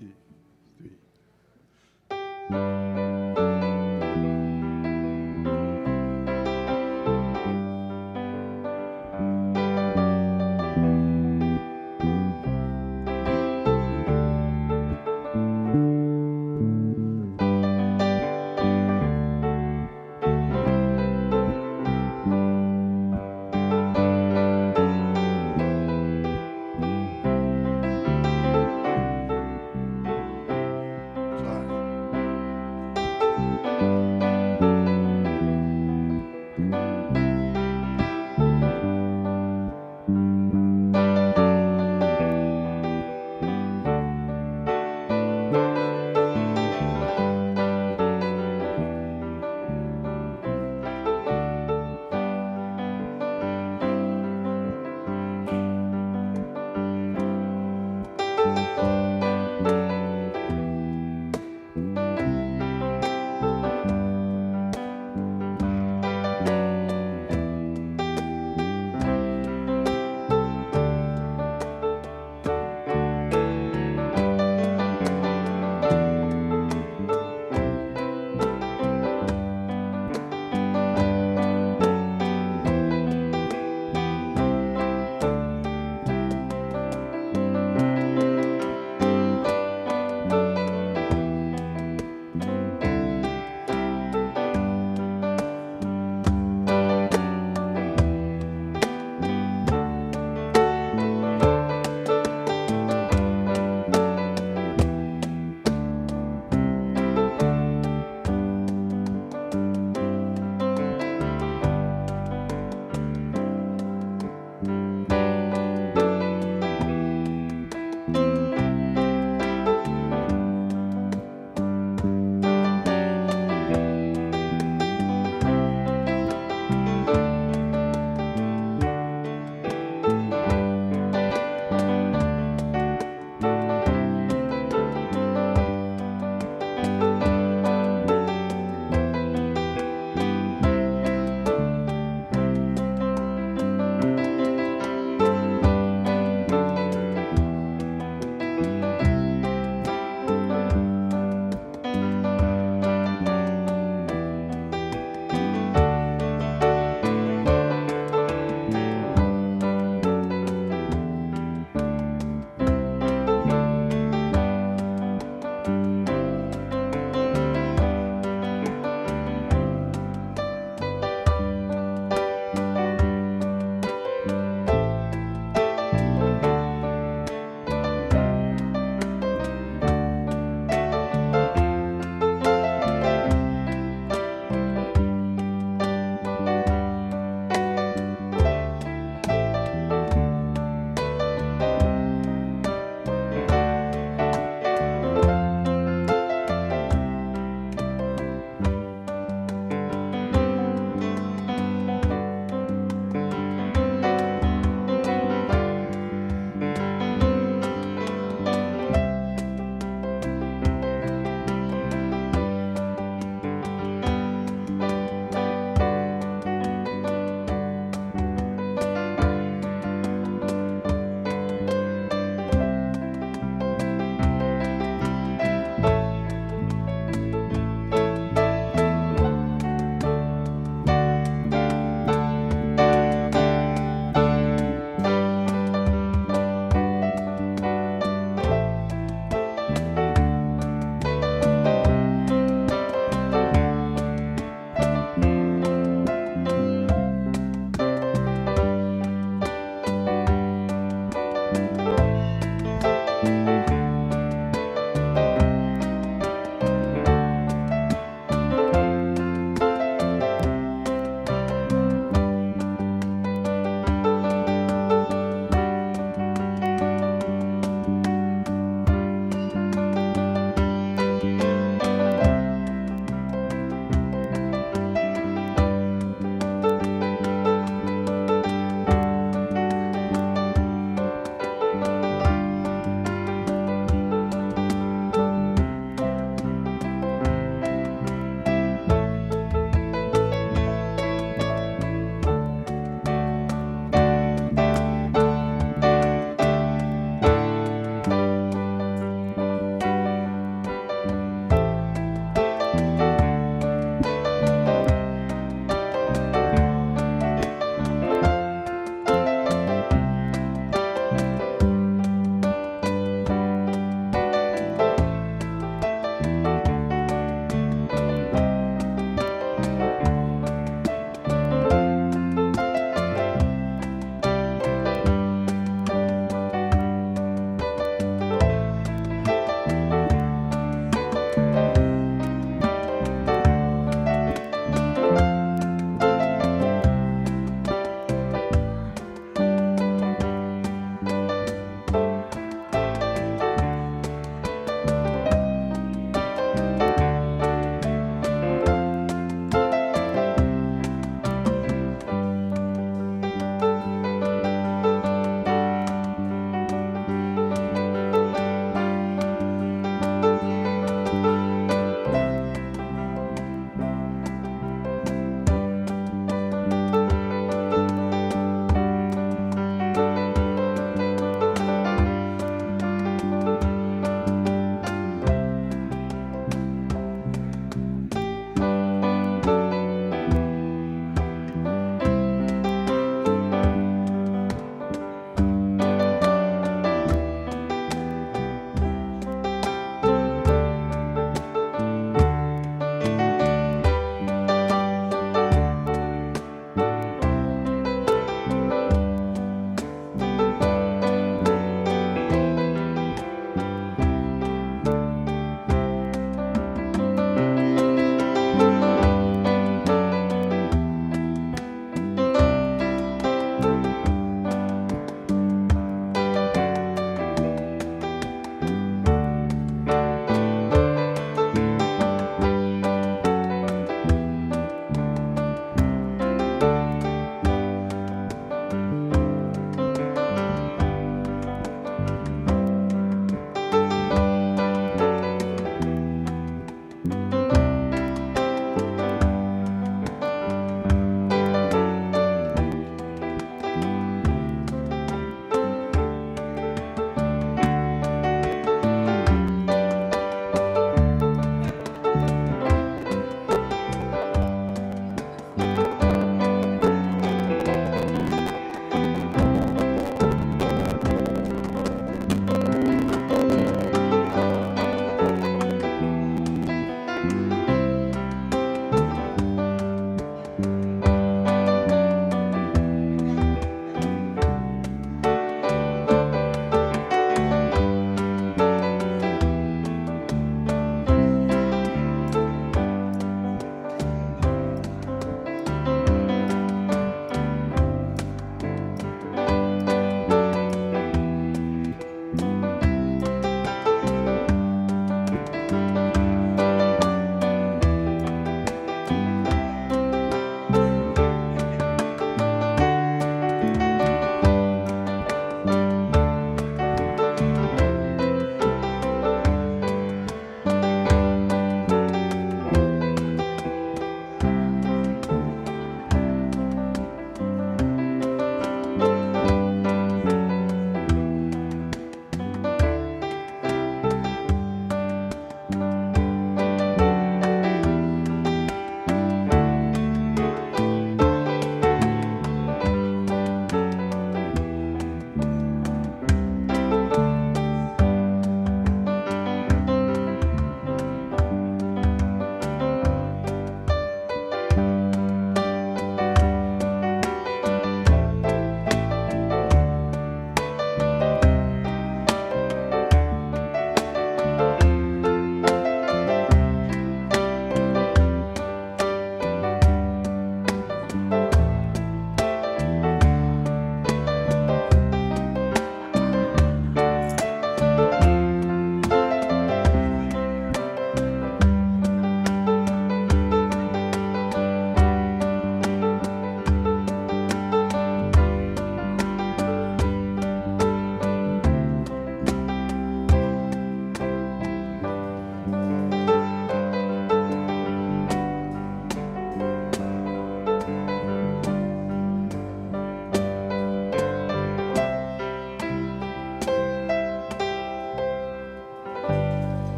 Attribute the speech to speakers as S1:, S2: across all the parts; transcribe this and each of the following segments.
S1: 2, 3.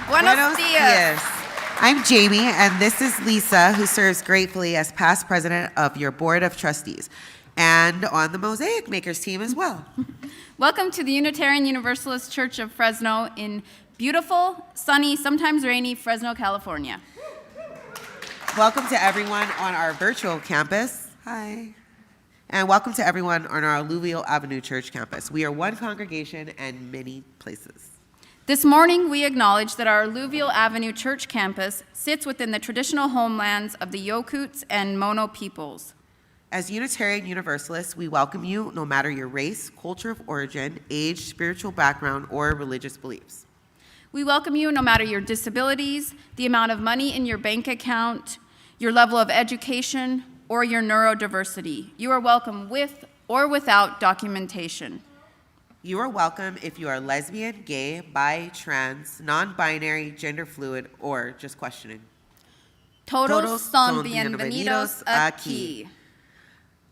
S1: Buenos dias.
S2: I'm Jamie, and this is Lisa, who serves gratefully as past president of your board of trustees and on the Mosaic Makers team as well.
S1: Welcome to the Unitarian Universalist Church of Fresno in beautiful, sunny, sometimes rainy Fresno, California.
S2: Welcome to everyone on our virtual campus. Hi. And welcome to everyone on our Alluvial Ave Church campus. We are one congregation and many places.
S1: This morning, we acknowledge that our Alluvial Avenue Church campus sits within the traditional homelands of the Yokuts and Mono peoples.
S2: As Unitarian Universalists, we welcome you no matter your race, culture of origin, age, spiritual background, or religious beliefs.
S1: We welcome you no matter your disabilities, the amount of money in your bank account, your level of education, or your neurodiversity. You are welcome with or without documentation.
S2: You are welcome if you are lesbian, gay, bi, trans, non-binary, gender fluid, or just questioning.
S1: Todos son bienvenidos aquí.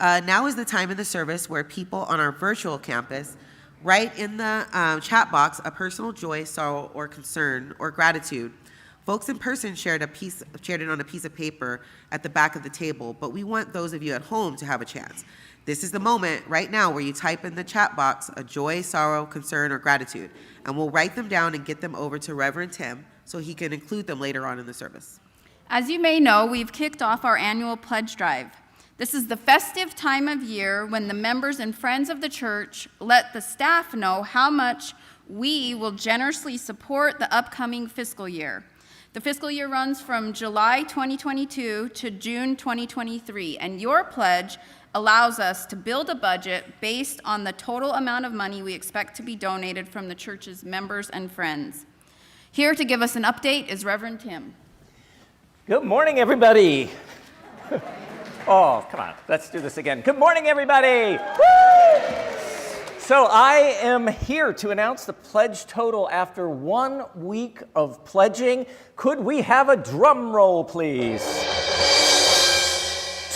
S2: Now is the time in the service where people on our virtual campus write in the chat box a personal joy, sorrow, or concern, or gratitude. Folks in person shared it on a piece of paper at the back of the table, but we want those of you at home to have a chance. This is the moment right now where you type in the chat box a joy, sorrow, concern, or gratitude, and we'll write them down and get them over to Reverend Tim so he can include them later on in the service.
S1: As you may know, we've kicked off our annual pledge drive. This is the festive time of year when the members and friends of the church let the staff know how much we will generously support the upcoming fiscal year. The fiscal year runs from July 2022 to June 2023, and your pledge allows us to build a budget based on the total amount of money we expect to be donated from the church's members and friends. Here to give us an update is Reverend Tim.
S3: Good morning, everybody. Oh, come on, let's do this again. Good morning, everybody. Woo! So I am here to announce the pledge total after 1 week of pledging. Could we have a drum roll, please?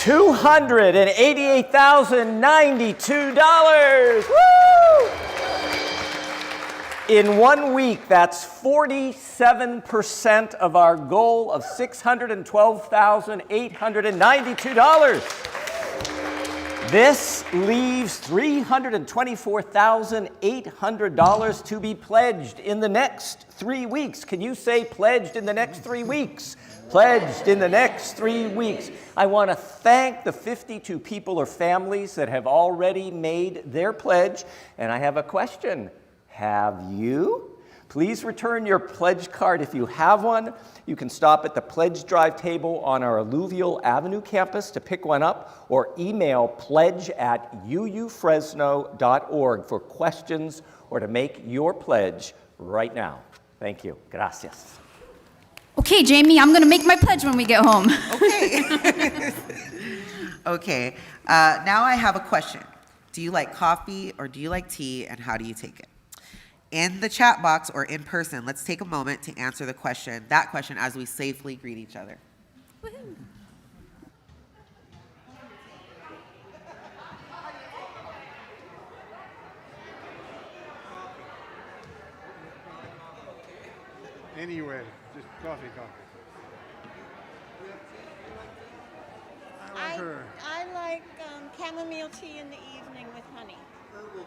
S3: $288,092. Woo! In 1 week, that's 47% of our goal of $612,892. This leaves $324,800 to be pledged in the next 3 weeks. Can you say pledged in the next 3 weeks? Pledged in the next 3 weeks. I want to thank the 52 people or families that have already made their pledge. And I have a question. Have you? Please return your pledge card if you have one. You can stop at the pledge drive table on our Alluvial Avenue campus to pick one up, or email pledge@uufresno.org for questions or to make your pledge right now. Thank you. Gracias.
S1: Okay, Jamie, I'm going to make my pledge when we get home.
S2: Okay. Okay. Now I have a question. Do you like coffee or do you like tea, and how do you take it? In the chat box or in person, let's take a moment to answer that question as we safely greet each other.
S1: Woo-hoo.
S4: Anyway, just coffee.
S5: I like chamomile tea in the evening with honey. Herbal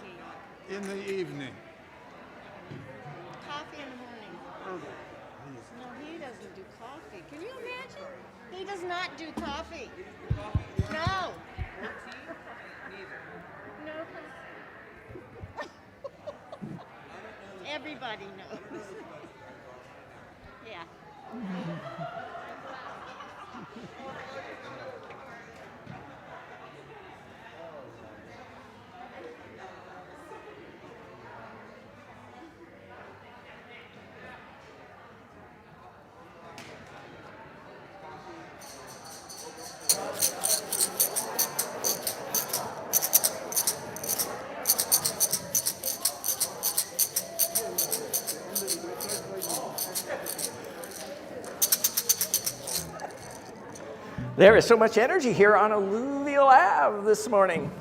S5: tea.
S4: In the evening.
S5: Coffee in the morning.
S4: Herbal.
S5: No, he doesn't do coffee. Can you imagine? He does not do coffee. No. No. Everybody knows. Yeah.
S3: There is so much energy here on Alluvial Ave this morning.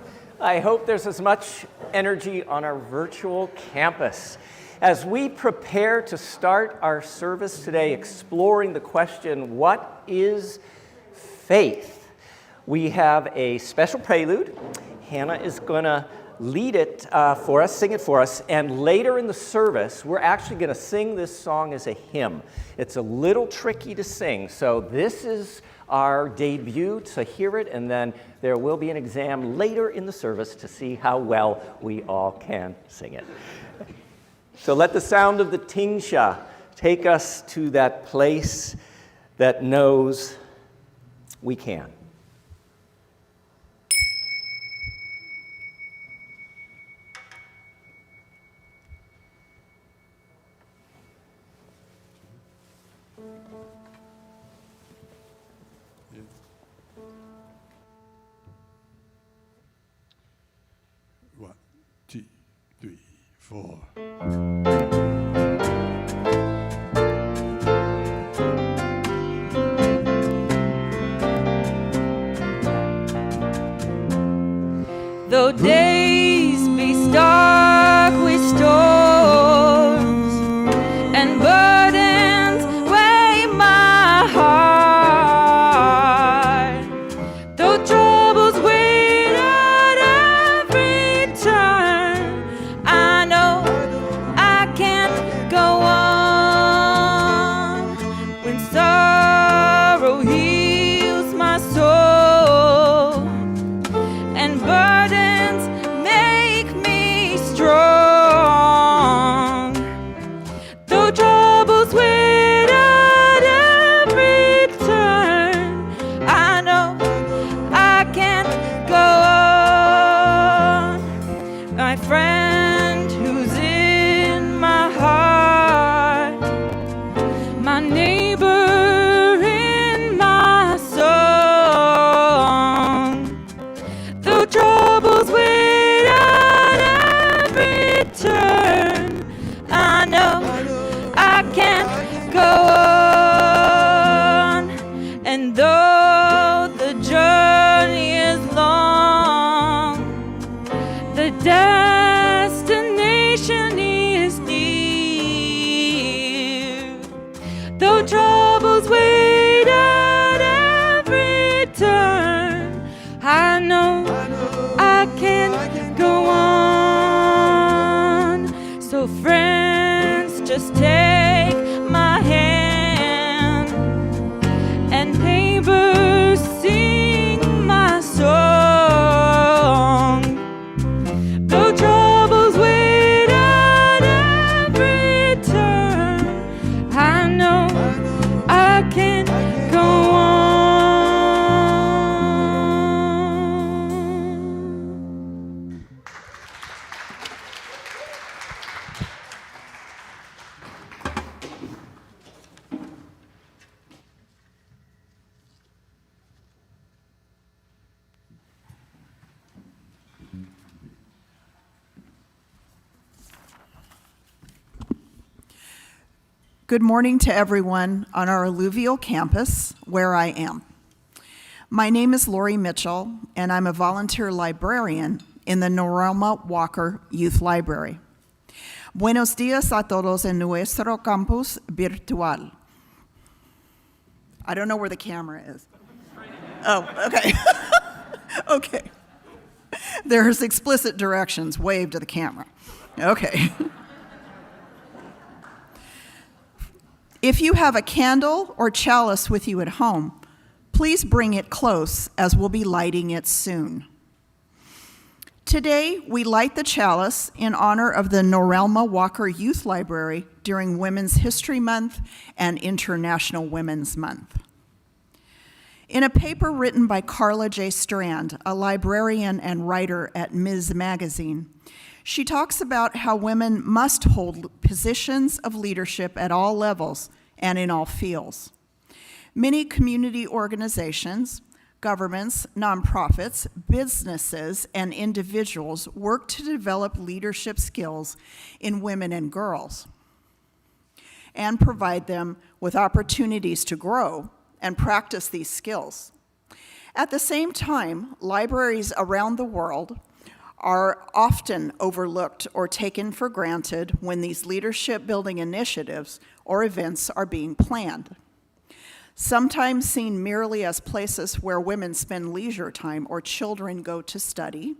S3: I hope there's as much energy on our virtual campus. As we prepare to start our service today exploring the question, what is faith? We have a special prelude. Hannah is going to lead it for us, sing it for us, and later in the service, we're actually going to sing this song as a hymn. It's a little tricky to sing, so this is our debut to hear it, and then there will be an exam later in the service to see how well we all can sing it. So let the sound of the tingsha take us to that place that knows we can.
S4: One, two, three, four.
S6: Though days be stark with storms and burdens weigh my heart, though troubles wait at every turn, I know I can go on when sorrow heals my soul and burdens make me strong. Though troubles wait at every turn, I know I can go on. My friend who's in my heart, my neighbor in my song. Though troubles wait at every turn, I know I can go on. And though the journey is long, the destination is near. Though troubles wait at every turn, I know I can go on. So friends, just take my hand, and neighbors, sing my song. Though troubles wait at every turn, I know I can go on.
S7: Good morning to everyone on our Alluvial campus, where I am. My name is Lori Mitchell, and I'm a volunteer librarian in the Norelma Walker Youth Library. Buenos días a todos en nuestro campus virtual. I don't know where the camera is. Oh, okay. Okay. There's explicit directions. Wave to the camera. Okay. If you have a candle or chalice with you at home, please bring it close, as we'll be lighting it soon. Today, we light the chalice in honor of the Norelma Walker Youth Library during Women's History Month and International Women's Month. In a paper written by Carla J. Strand, a librarian and writer at Ms. Magazine, she talks about how women must hold positions of leadership at all levels and in all fields. Many community organizations, governments, nonprofits, businesses, and individuals work to develop leadership skills in women and girls and provide them with opportunities to grow and practice these skills. At the same time, libraries around the world are often overlooked or taken for granted when these leadership building initiatives or events are being planned. Sometimes seen merely as places where women spend leisure time or children go to study,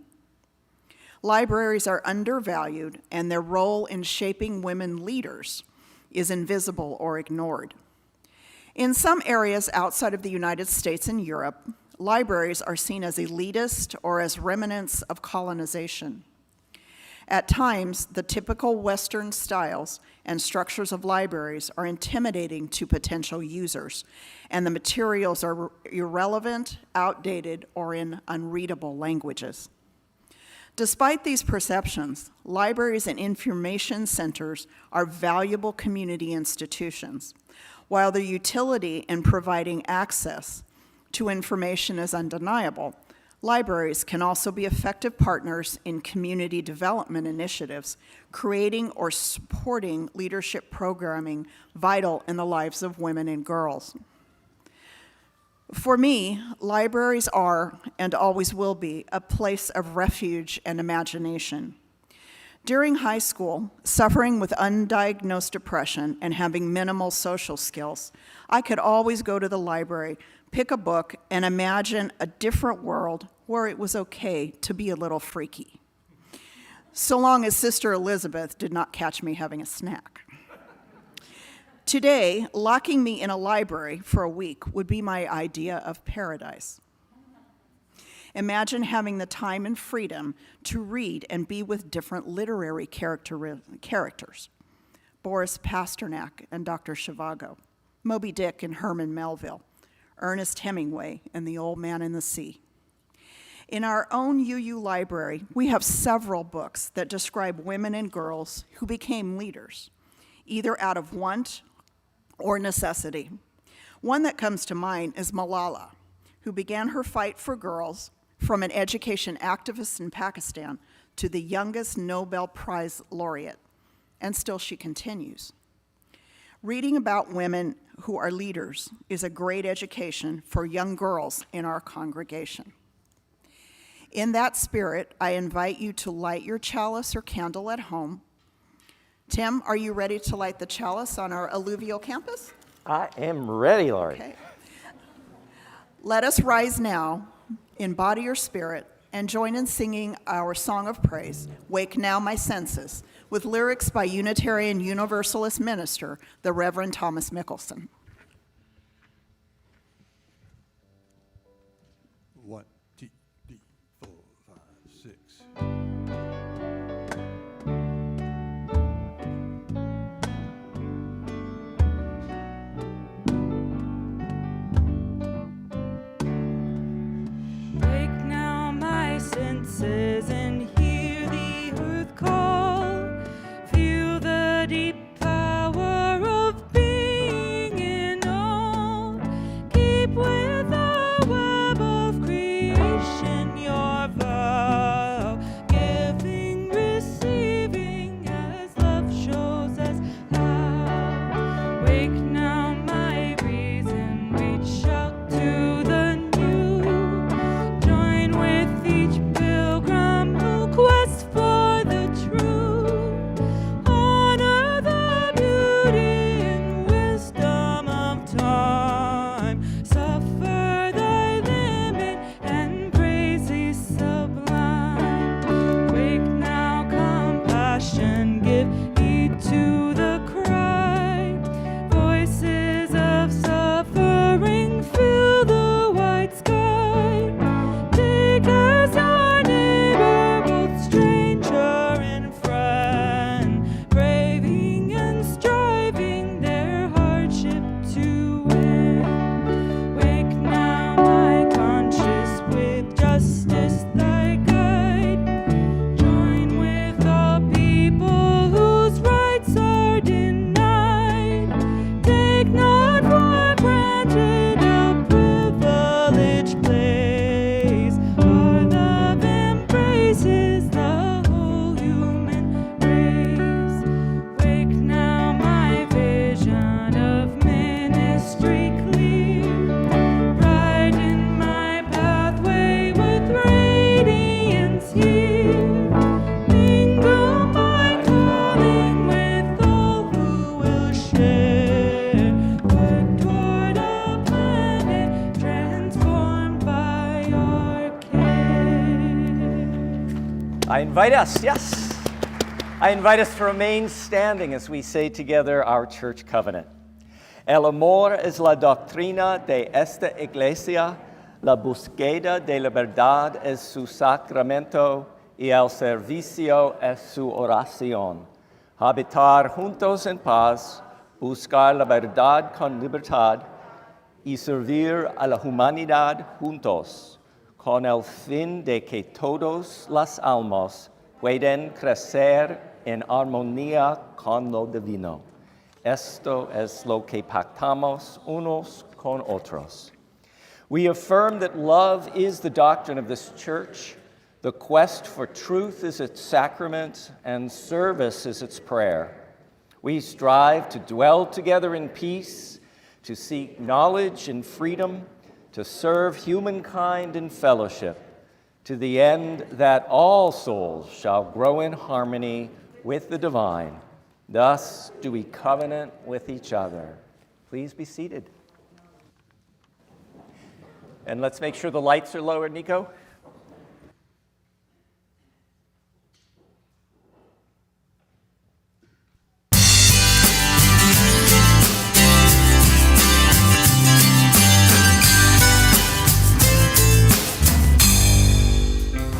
S7: libraries are undervalued and their role in shaping women leaders is invisible or ignored. In some areas outside of the United States and Europe, libraries are seen as elitist or as remnants of colonization. At times, the typical Western styles and structures of libraries are intimidating to potential users, and the materials are irrelevant, outdated, or in unreadable languages. Despite these perceptions, libraries and information centers are valuable community institutions. While their utility in providing access to information is undeniable, libraries can also be effective partners in community development initiatives, creating or supporting leadership programming vital in the lives of women and girls. For me, libraries are, and always will be, a place of refuge and imagination. During high school, suffering with undiagnosed depression and having minimal social skills, I could always go to the library, pick a book, and imagine a different world where it was okay to be a little freaky, so long as Sister Elizabeth did not catch me having a snack. Today, locking me in a library for a week would be my idea of paradise. Imagine having the time and freedom to read and be with different literary characters. Boris Pasternak and Dr. Zhivago, Moby Dick and Herman Melville, Ernest Hemingway and The Old Man and the Sea. In our own UU library, we have several books that describe women and girls who became leaders, either out of want or necessity. One that comes to mind is Malala, who began her fight for girls from an education activist in Pakistan to the youngest Nobel Prize laureate, and still she continues. Reading about women who are leaders is a great education for young girls in our congregation. In that spirit, I invite you to light your chalice or candle at home. Tim, are you ready to light the chalice on our alluvial campus?
S3: I am ready, Laurie.
S7: Okay. Let us rise now in body or spirit and join in singing our song of praise, Wake Now My Senses, with lyrics by Unitarian Universalist minister, the Reverend Thomas Mickelson.
S4: 1, 2, 3, 4, 5, 6.
S6: Wake now my senses and hear the earth call. Feel the deep power of being in all. Keep with the web of creation your vow. Get
S3: invite us, yes. I invite us to remain standing as we say together our church covenant. El amor es la doctrina de esta iglesia, la búsqueda de la verdad es su sacramento y el servicio es su oración. Habitar juntos en paz, buscar la verdad con libertad y servir a la humanidad juntos, con el fin de que todas las almas puedan crecer en armonía con lo divino. Esto es lo que pactamos unos con otros. We affirm that love is the doctrine of this church, the quest for truth is its sacrament, and service is its prayer. We strive to dwell together in peace, to seek knowledge and freedom, to serve humankind in fellowship, to the end that all souls shall grow in harmony with the divine. Thus do we covenant with each other. Please be seated. And let's make sure the lights are lowered, Nico.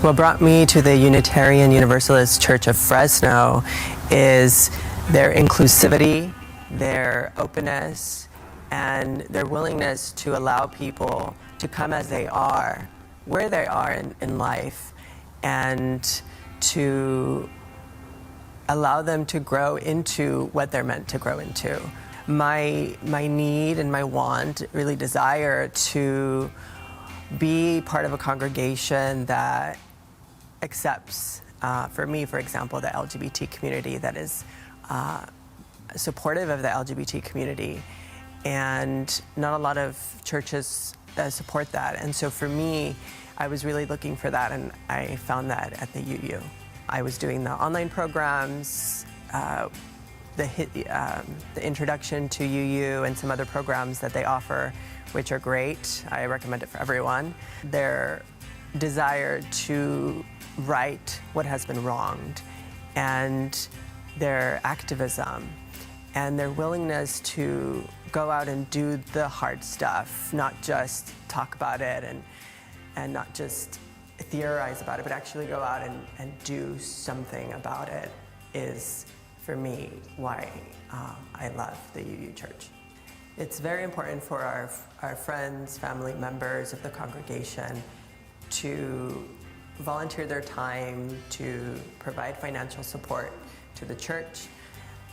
S8: What brought me to the Unitarian Universalist Church of Fresno is their inclusivity, their openness, and their willingness to allow people to come as they are, where they are in life, and to allow them to grow into what they're meant to grow into. My need and my want, really desire to be part of a congregation that accepts, for me, for example, the LGBT community, that is supportive of the LGBT community. And not a lot of churches support that. And so for me, I was really looking for that, and I found that at the UU. I was doing the online programs, the introduction to UU and some other programs that they offer, which are great. I recommend it for everyone. Their desire to right what has been wronged, and their activism, and their willingness to go out and do the hard stuff, not just talk about it and not just theorize about it, but actually go out and do something about it, is, for me, why I love the UU Church. It's very important for our friends, family members of the congregation to volunteer their time to provide financial support to the church,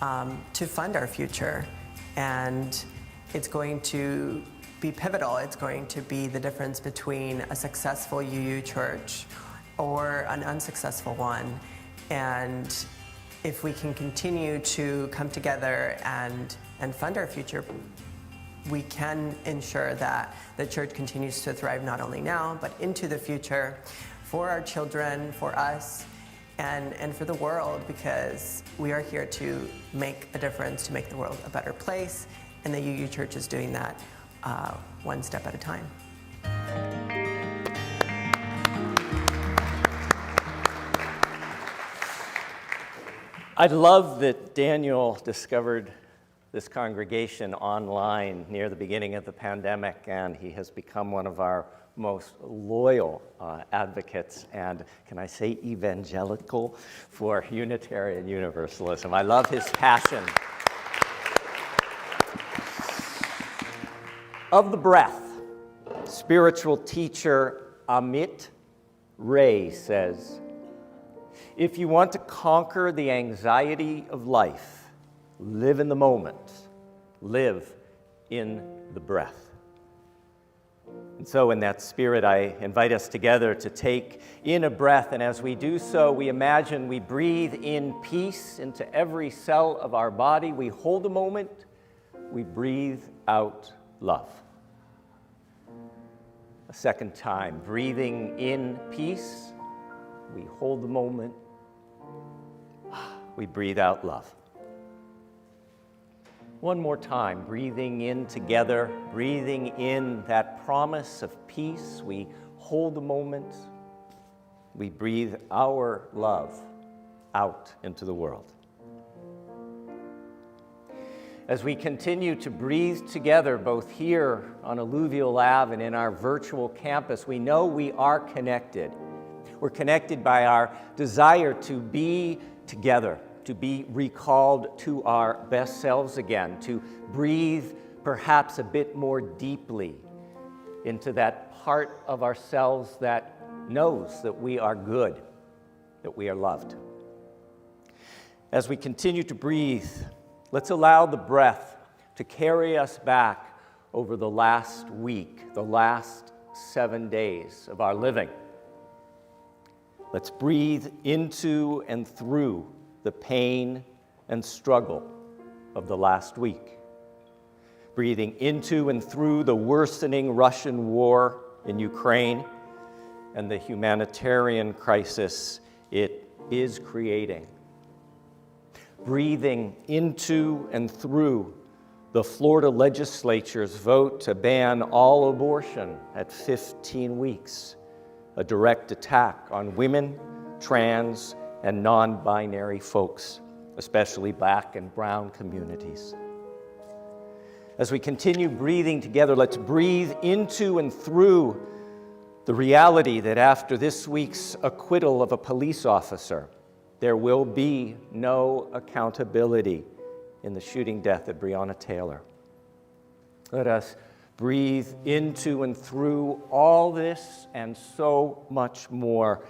S8: to fund our future. And it's going to be pivotal. It's going to be the difference between a successful UU church or an unsuccessful one. And if we can continue to come together and fund our future, we can ensure that the church continues to thrive not only now, but into the future for our children, for us, and for the world, because we are here to make a difference, to make the world a better place, and the UU Church is doing that one step at a time.
S3: I love that Daniel discovered this congregation online near the beginning of the pandemic, and he has become one of our most loyal advocates and, can I say, evangelical for Unitarian Universalism. I love his passion. Of the breath, spiritual teacher Amit Ray says, if you want to conquer the anxiety of life, live in the moment, live in the breath. And so in that spirit, I invite us together to take in a breath, and as we do so, we imagine we breathe in peace into every cell of our body. We hold a moment, we breathe out love. A second time, breathing in peace, we hold the moment, we breathe out love. One more time, breathing in together, breathing in that promise of peace. We hold the moment, we breathe our love out into the world. As we continue to breathe together, both here on Alluvial Ave and in our virtual campus, we know we are connected. We're connected by our desire to be together, to be recalled to our best selves again, to breathe perhaps a bit more deeply into that part of ourselves that knows that we are good, that we are loved. As we continue to breathe, let's allow the breath to carry us back over the last week, the last 7 days of our living. Let's breathe into and through the pain and struggle of the last week. Breathing into and through the worsening Russian war in Ukraine and the humanitarian crisis it is creating. Breathing into and through the Florida legislature's vote to ban all abortion at 15 weeks, a direct attack on women, trans, and non-binary folks, especially Black and brown communities. As we continue breathing together, let's breathe into and through the reality that after this week's acquittal of a police officer, there will be no accountability in the shooting death of Breonna Taylor. Let us breathe into and through all this and so much more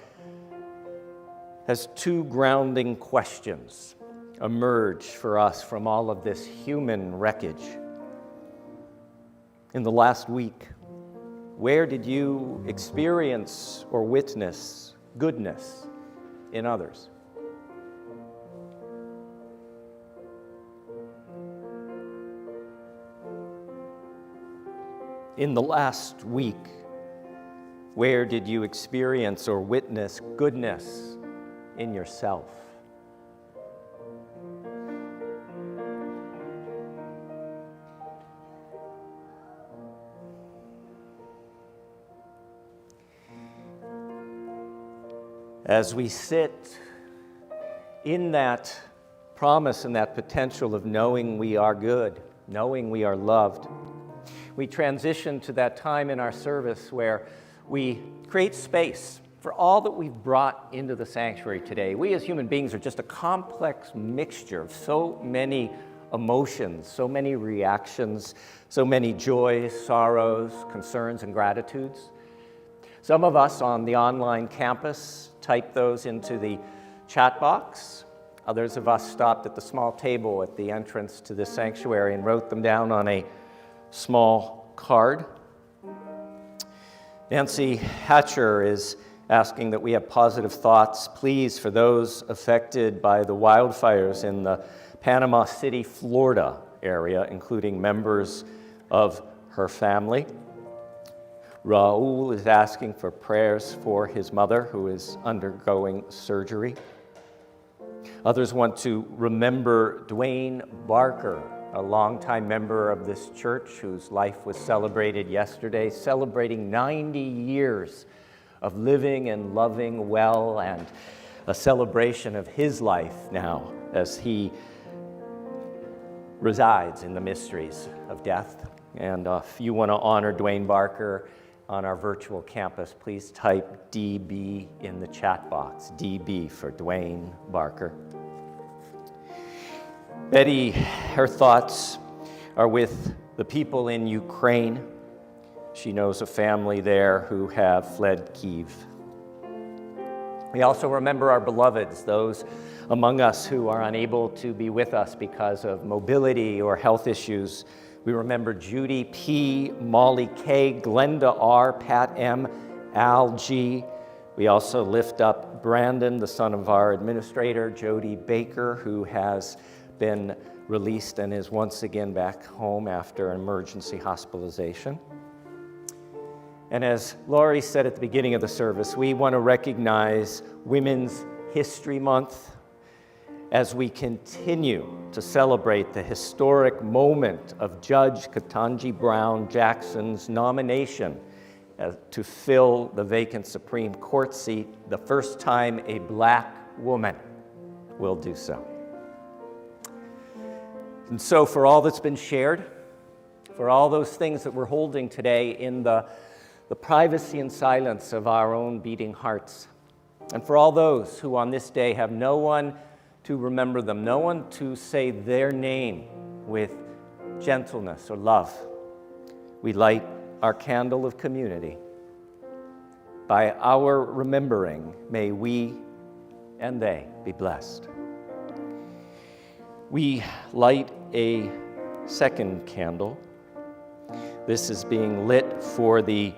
S3: as two grounding questions emerge for us from all of this human wreckage. In the last week, where did you experience or witness goodness in others? In the last week, where did you experience or witness goodness in yourself? As we sit in that promise and that potential of knowing we are good, knowing we are loved, we transition to that time in our service where we create space for all that we've brought into the sanctuary today. We as human beings are just a complex mixture of so many emotions, so many reactions, so many joys, sorrows, concerns, and gratitudes. Some of us on the online campus typed those into the chat box. Others of us stopped at the small table at the entrance to the sanctuary and wrote them down on a small card. Nancy Hatcher is asking that we have positive thoughts, please, for those affected by the wildfires in the Panama City, Florida area, including members of her family. Raul is asking for prayers for his mother, who is undergoing surgery. Others want to remember Dwayne Barker, a longtime member of this church whose life was celebrated yesterday, celebrating 90 years of living and loving well, and a celebration of his life now as he resides in the mysteries of death. And if you want to honor Dwayne Barker on our virtual campus, please type DB in the chat box, DB for Dwayne Barker. Betty, her thoughts are with the people in Ukraine. She knows a family there who have fled Kyiv. We also remember our beloveds, those among us who are unable to be with us because of mobility or health issues. We remember Judy P., Molly K., Glenda R., Pat M., Al G. We also lift up Brandon, the son of our administrator, Jody Baker, who has been released and is once again back home after an emergency hospitalization. And as Laurie said at the beginning of the service, we want to recognize Women's History Month as we continue to celebrate the historic moment of Judge Ketanji Brown Jackson's nomination to fill the vacant Supreme Court seat, the first time a black woman will do so. And so for all that's been shared, for all those things that we're holding today in the privacy and silence of our own beating hearts, and for all those who on this day have no one to remember them, no one to say their name with gentleness or love, we light our candle of community. By our remembering, may we and they be blessed. We light a second candle. This is being lit for the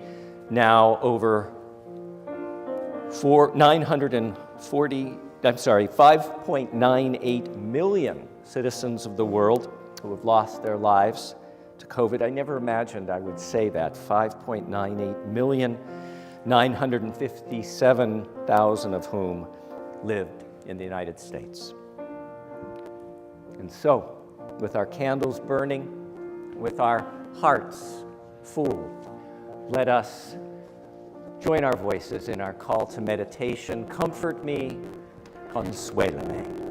S3: now over 5.98 million citizens of the world who have lost their lives to COVID. I never imagined I would say that. 5.98 million, 957,000 of whom lived in the United States. And so, with our candles burning, with our hearts full, let us join our voices in our call to meditation. Comfort me, consuélame.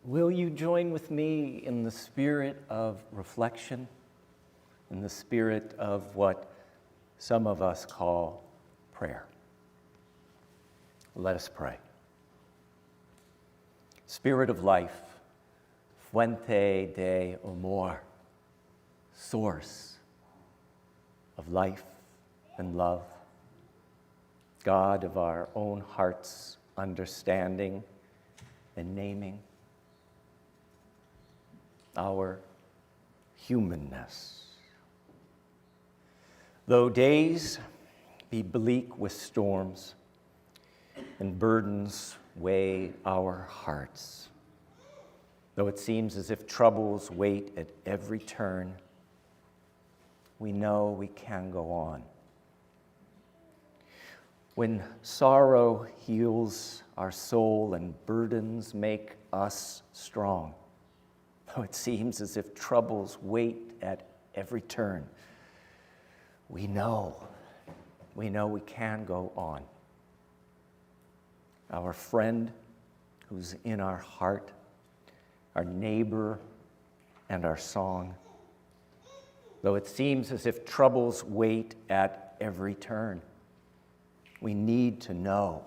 S3: Will you join with me in the spirit of reflection, in the spirit of what some of us call prayer? Let us pray. Spirit of life, fuente de amor, source of life and love, God of our own hearts' understanding and naming, our humanness. Though days be bleak with storms and burdens weigh our hearts, though it seems as if troubles wait at every turn, we know we can go on. When sorrow heals our soul and burdens make us strong, though it seems as if troubles wait at every turn, we know we can go on. Our friend who's in our heart, our neighbor and our song, though it seems as if troubles wait at every turn, we need to know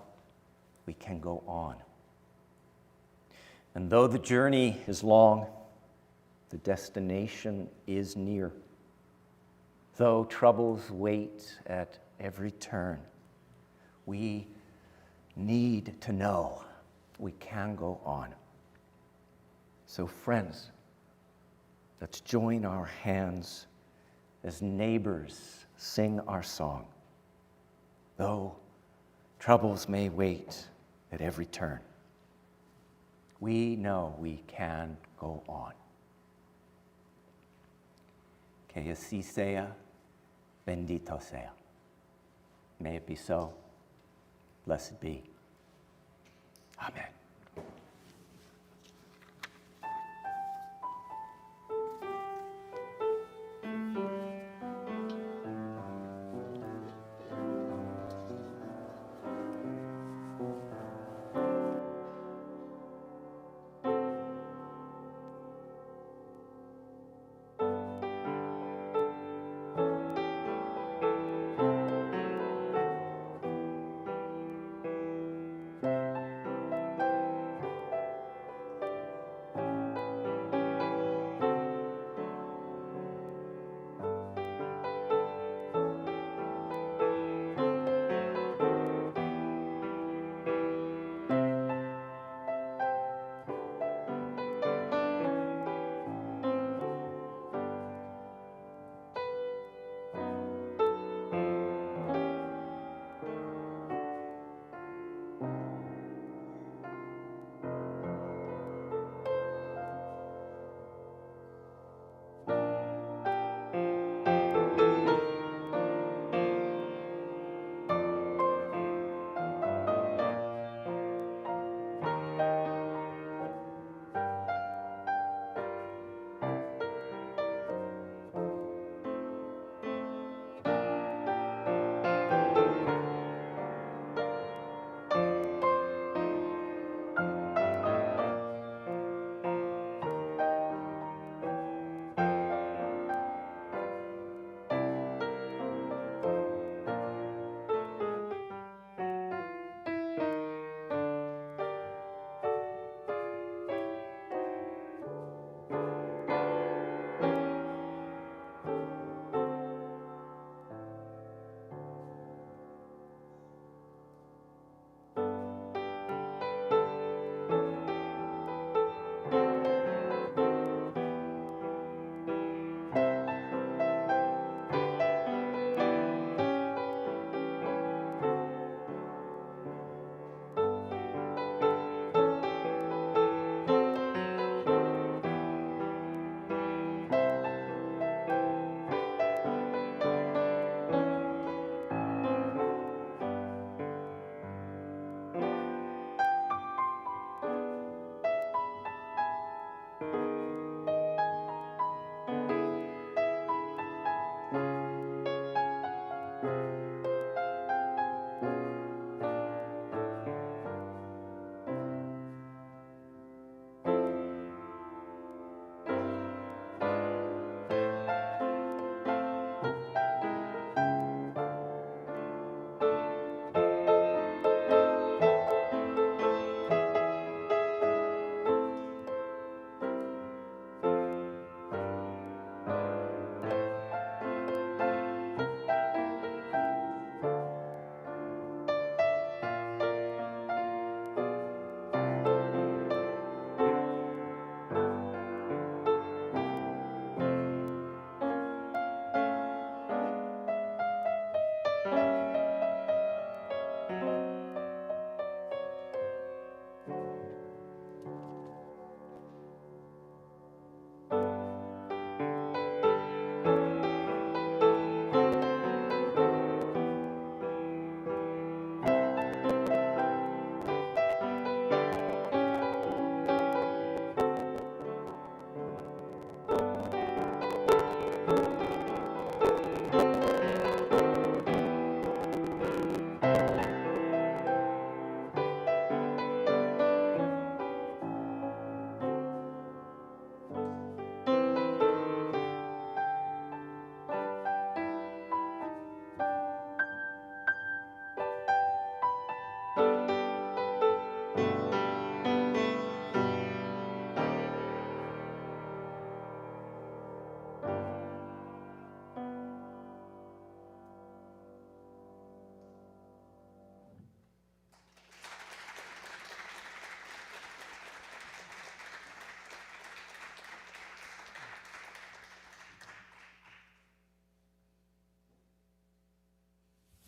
S3: we can go on. And though the journey is long, the destination is near. Though troubles wait at every turn, we need to know we can go on. So friends, let's join our hands as neighbors sing our song. Though troubles may wait at every turn, we know we can go on. Que así sea, bendito sea. May it be so. Blessed be. Amen.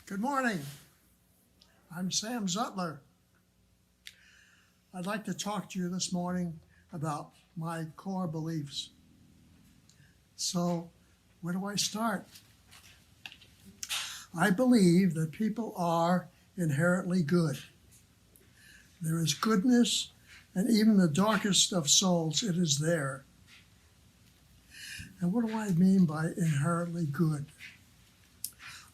S9: Good morning. I'm Sam Zutler. I'd like to talk to you this morning about my core beliefs. So, where do I start? I believe that people are inherently good. There is goodness, and even the darkest of souls, it is there. And what do I mean by inherently good?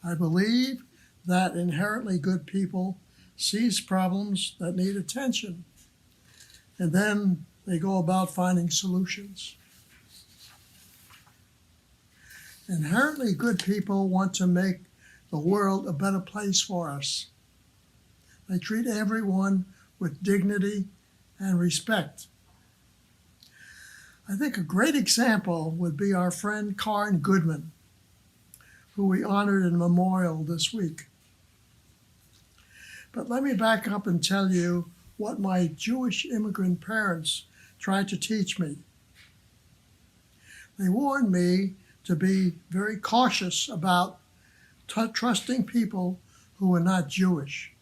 S9: I believe that inherently good people seize problems that need attention, and then they go about finding solutions. Inherently good people want to make the world a better place for us. They treat everyone with dignity and respect. I think a great example would be our friend Karen Goodman, who we honored in memorial this week. But let me back up and tell you what my Jewish immigrant parents tried to teach me. They warned me to be very cautious about trusting people who were not Jewish.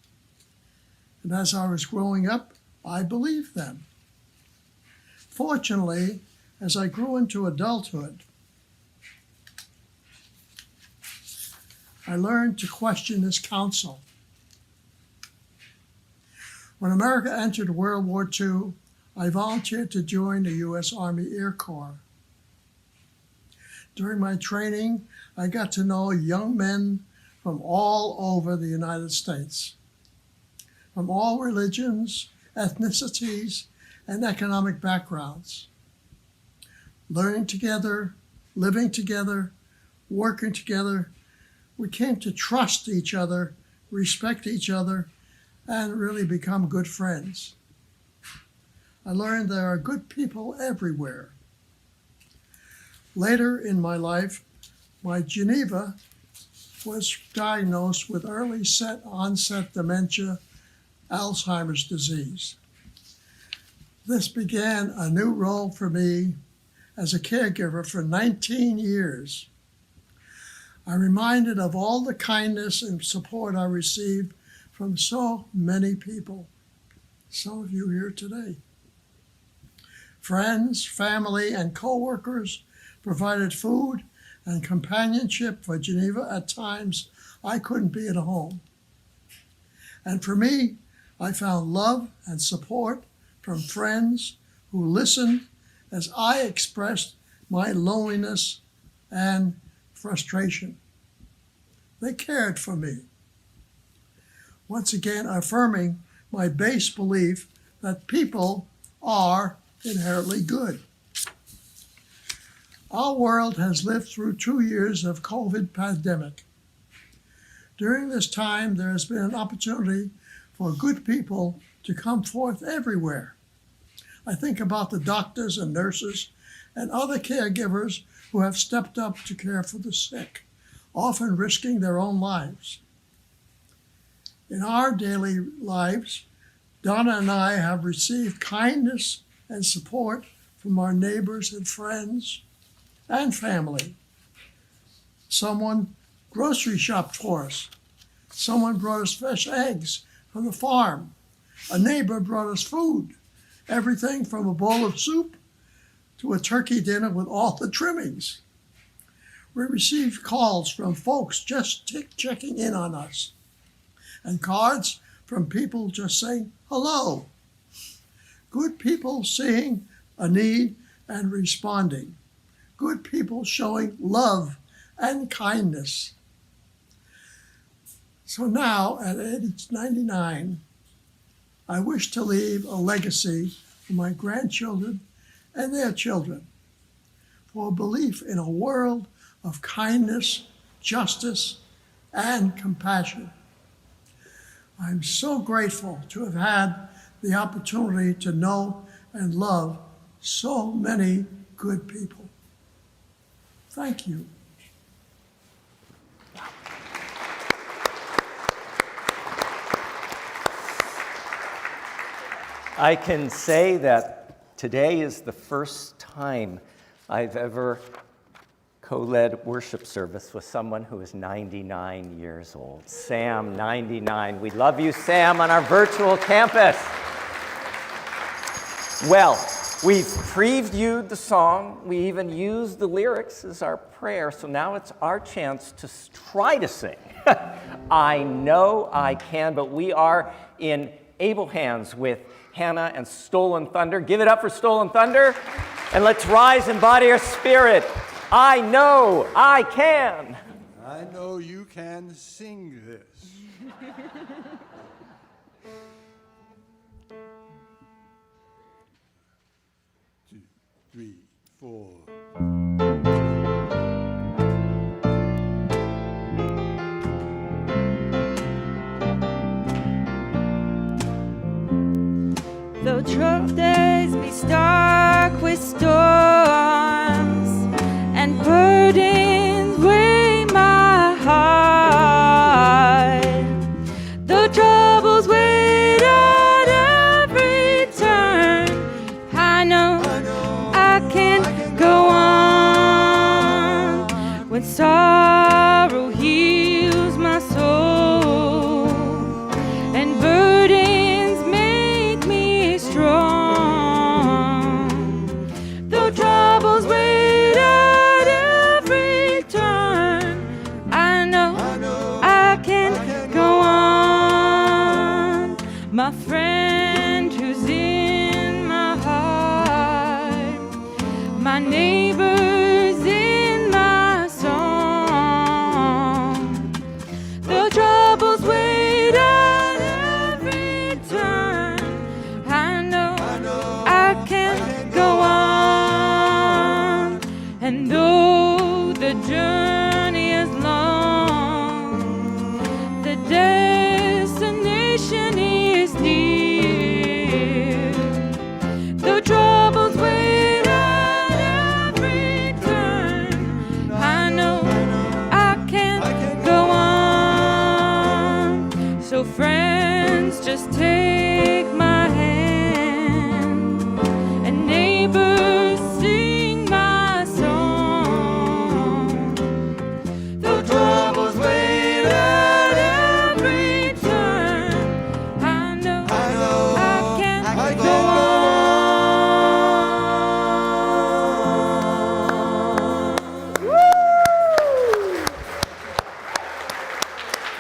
S9: And as I was growing up, I believed them. Fortunately, as I grew into adulthood, I learned to question this counsel. When America entered World War II, I volunteered to join the U.S. Army Air Corps. During my training, I got to know young men from all over the United States, from all religions, ethnicities, and economic backgrounds. Learning together, living together, working together, we came to trust each other, respect each other, and really become good friends. I learned there are good people everywhere. Later in my life, my Geneva was diagnosed with early onset dementia, Alzheimer's disease. This began a new role for me as a caregiver for 19 years. I'm reminded of all the kindness and support I received from so many people, some of you here today. Friends, family, and co-workers provided food and companionship for Geneva at times I couldn't be at home. And for me, I found love and support from friends who listened as I expressed my loneliness and frustration. They cared for me. Once again, affirming my base belief that people are inherently good. Our world has lived through 2 years of COVID pandemic. During this time, there has been an opportunity for good people to come forth everywhere. I think about the doctors and nurses and other caregivers who have stepped up to care for the sick, often risking their own lives. In our daily lives, Donna and I have received kindness and support from our neighbors and friends and family. Someone grocery shopped for us. Someone brought us fresh eggs from the farm. A neighbor brought us food, everything from a bowl of soup to a turkey dinner with all the trimmings. We received calls from folks just checking in on us, and cards from people just saying hello. Good people seeing a need and responding. Good people showing love and kindness. So now, at age 99, I wish to leave a legacy for my grandchildren and their children, for a belief in a world of kindness, justice, and compassion. I'm so grateful to have had the opportunity to know and love so many good people. Thank you.
S3: I can say that today is the first time I've ever co-led worship service with someone who is 99 years old. Sam, 99. We love you, Sam, on our virtual campus. Well, we've previewed the song. We even used the lyrics as our prayer. So now it's our chance to try to sing. I know I can, but we are in able hands with Hannah and Stolen Thunder. Give it up for Stolen Thunder. And let's rise and embody our spirit. I know I can.
S4: I know you can sing this. 2, 3, 4.
S6: Though troubled days be stark with storms and burdens weigh my heart, though troubles wait at every turn, I know I can go on. When sorrow heals my soul and burdens make me strong, though troubles wait at every turn, I know I can go on. My friend who's in my heart, my neighbors in my song, the troubles wait at every turn, I know I can go on. And though the journey is long, the destination is near, the troubles wait at every turn, I know I can go on. So friends, just take my hand, and neighbors, sing my song. The troubles wait at every turn, I know I can go on.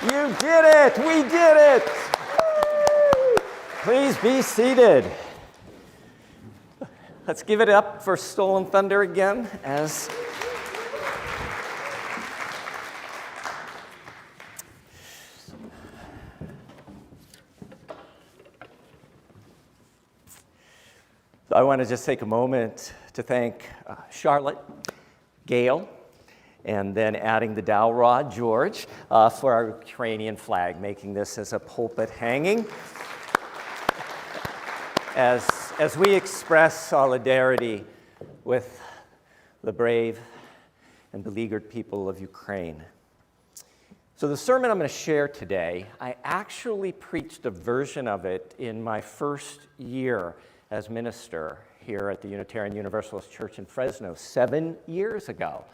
S3: You did it! We did it! Please be seated. Let's give it up for Stolen Thunder again as I want to just take a moment to thank Charlotte, Gail, and then adding the dowel rod, George, for our Ukrainian flag, making this as a pulpit hanging. As we express solidarity with the brave and beleaguered people of Ukraine. So the sermon I'm going to share today, I actually preached a version of it in my first year as minister here at the Unitarian Universalist Church in Fresno 7 years ago.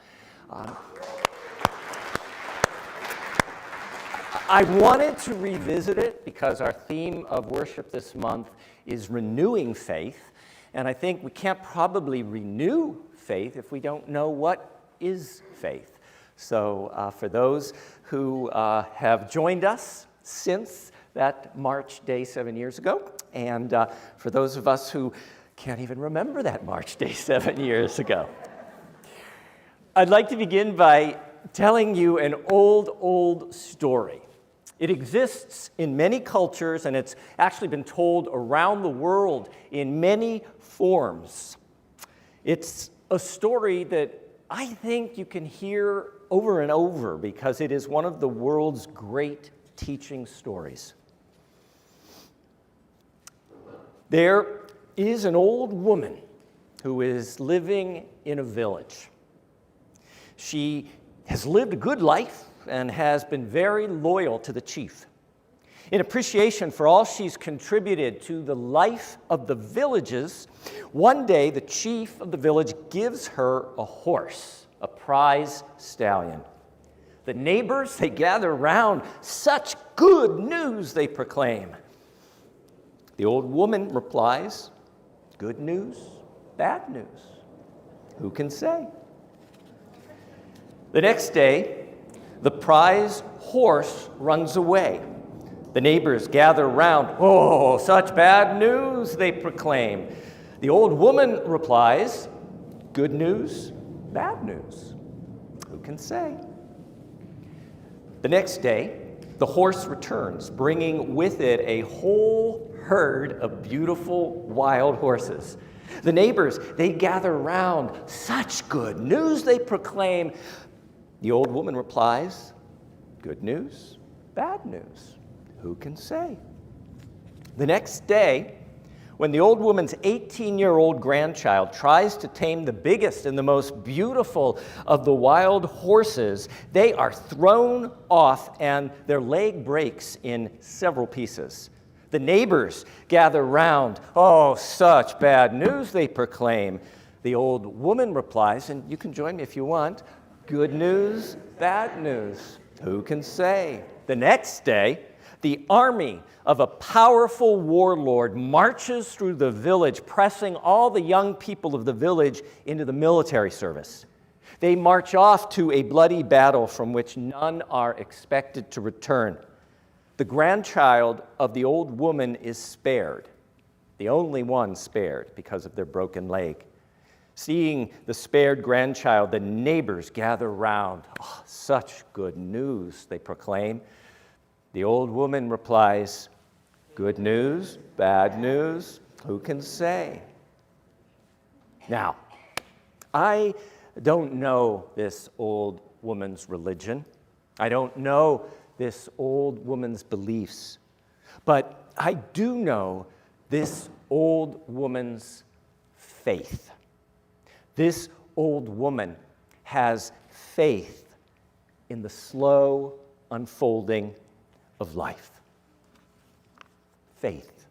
S3: I wanted to revisit it because our theme of worship this month is renewing faith, and I think we can't probably renew faith if we don't know what is faith. So for those who have joined us since that March day 7 years ago, and for those of us who can't even remember that March day 7 years ago, I'd like to begin by telling you an old story. It exists in many cultures, and it's actually been told around the world in many forms. It's a story that I think you can hear over and over because it is one of the world's great teaching stories. There is an old woman who is living in a village. She has lived a good life and has been very loyal to the chief. In appreciation for all she's contributed to the life of the villages, one day the chief of the village gives her a horse, a prize stallion. The neighbors, they gather round. Such good news, they proclaim. The old woman replies, good news, bad news. Who can say? The next day, the prize horse runs away. The neighbors gather round. Oh, such bad news, they proclaim. The old woman replies, good news, bad news. Who can say? The next day, the horse returns, bringing with it a whole herd of beautiful wild horses. The neighbors, they gather round. Such good news, they proclaim. The old woman replies, good news, bad news. Who can say? The next day, when the old woman's 18-year-old grandchild tries to tame the biggest and the most beautiful of the wild horses, they are thrown off and their leg breaks in several pieces. The neighbors gather round. Oh, such bad news, they proclaim. The old woman replies, and you can join me if you want, good news, bad news. Who can say? The next day, the army of a powerful warlord marches through the village, pressing all the young people of the village into the military service. They march off to a bloody battle from which none are expected to return. The grandchild of the old woman is spared, the only one spared because of their broken leg. Seeing the spared grandchild, the neighbors gather round. Oh, such good news, they proclaim. The old woman replies, good news, bad news, who can say? Now, I don't know this old woman's religion. I don't know this old woman's beliefs. But I do know this old woman's faith. This old woman has faith in the slow unfolding of life. Faith.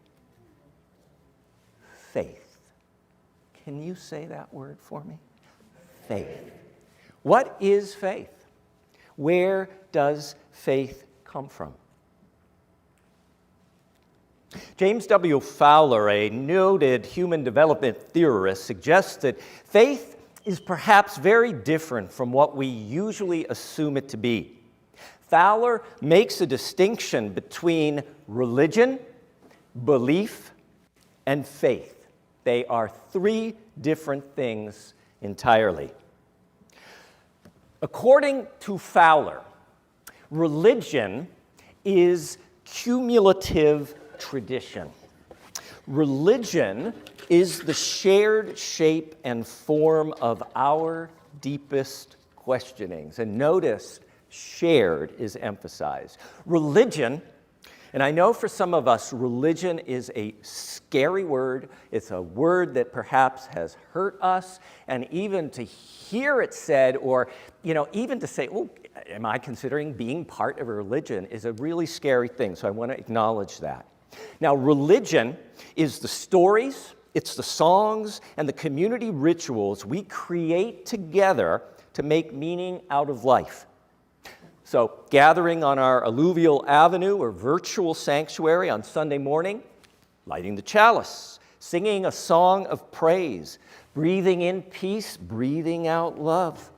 S3: Faith. Can you say that word for me? Faith. What is faith? Where does faith come from? James W. Fowler, a noted human development theorist, suggests that faith is perhaps very different from what we usually assume it to be. Fowler makes a distinction between religion, belief, and faith. They are three different things entirely. According to Fowler, religion is cumulative tradition. Religion is the shared shape and form of our deepest questionings. And notice, shared is emphasized. Religion, and I know for some of us, religion is a scary word. It's a word that perhaps has hurt us, and even to hear it said, or even to say, oh, am I considering being part of a religion, is a really scary thing. So I want to acknowledge that. Now, religion is the stories, it's the songs, and the community rituals we create together to make meaning out of life. So, gathering on our Alluvial Avenue or virtual sanctuary on Sunday morning, lighting the chalice, singing a song of praise, breathing in peace, breathing out love,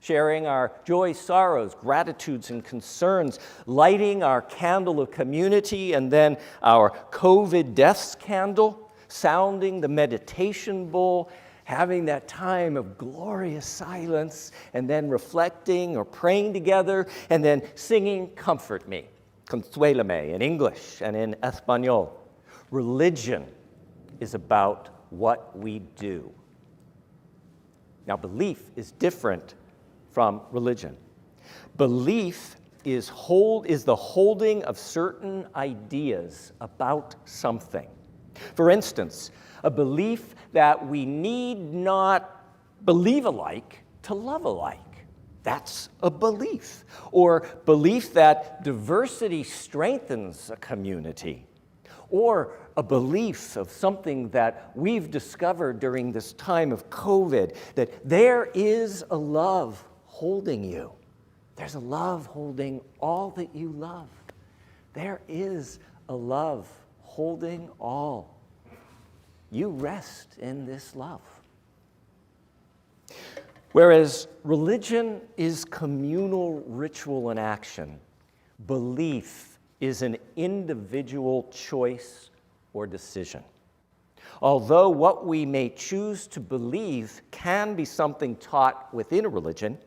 S3: sharing our joys, sorrows, gratitudes, and concerns, lighting our candle of community and then our COVID deaths candle, sounding the meditation bowl, having that time of glorious silence, and then reflecting or praying together, and then singing Comfort Me, Consuélame in English and in Espanol. Religion is about what we do. Now, belief is different from religion. Belief is the holding of certain ideas about something. For instance, a belief that we need not believe alike to love alike. That's a belief. Or belief that diversity strengthens a community. or a belief of something that we've discovered during this time of COVID, that there is a love holding you. There's a love holding all that you love. There is a love holding all. You rest in this love. Whereas religion is communal ritual and action, belief is an individual choice or decision. Although what we may choose to believe can be something taught within a religion,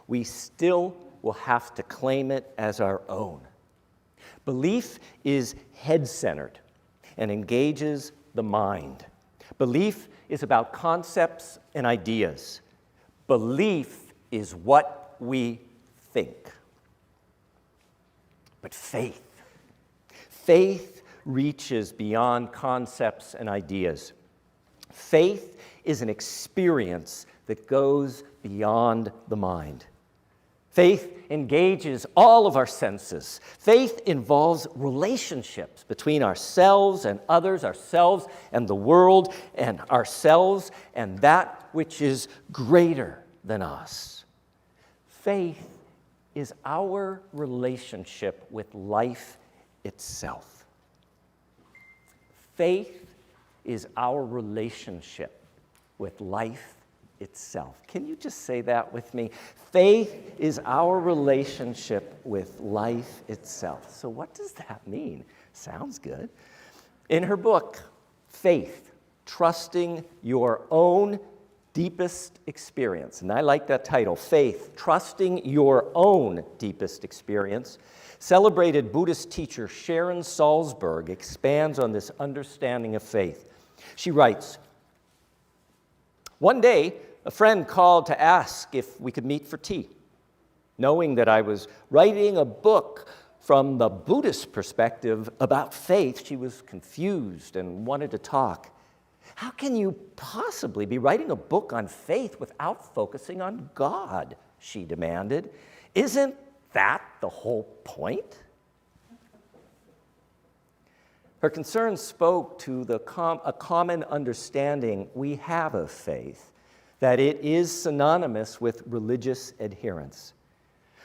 S3: we still will have to claim it as our own. Belief is head-centered and engages the mind. Belief is about concepts and ideas. Belief is what we think. But faith reaches beyond concepts and ideas. Faith is an experience that goes beyond the mind. Faith engages all of our senses. Faith involves relationships between ourselves and others, ourselves and the world, and ourselves and that which is greater than us. Faith is our relationship with life itself. Faith is our relationship with life itself. Can you just say that with me? Faith is our relationship with life itself. So what does that mean? Sounds good. In her book, Faith, Trusting Your Own Deepest Experience, and I like that title, Faith, Trusting Your Own Deepest Experience, celebrated Buddhist teacher Sharon Salzberg expands on this understanding of faith. She writes, "One day, a friend called to ask if we could meet for tea. Knowing that I was writing a book from the Buddhist perspective about faith, she was confused and wanted to talk. 'How can you possibly be writing a book on faith without focusing on God?' she demanded. 'Isn't that the whole point?' Her concerns spoke to a common understanding we have of faith, that it is synonymous with religious adherence.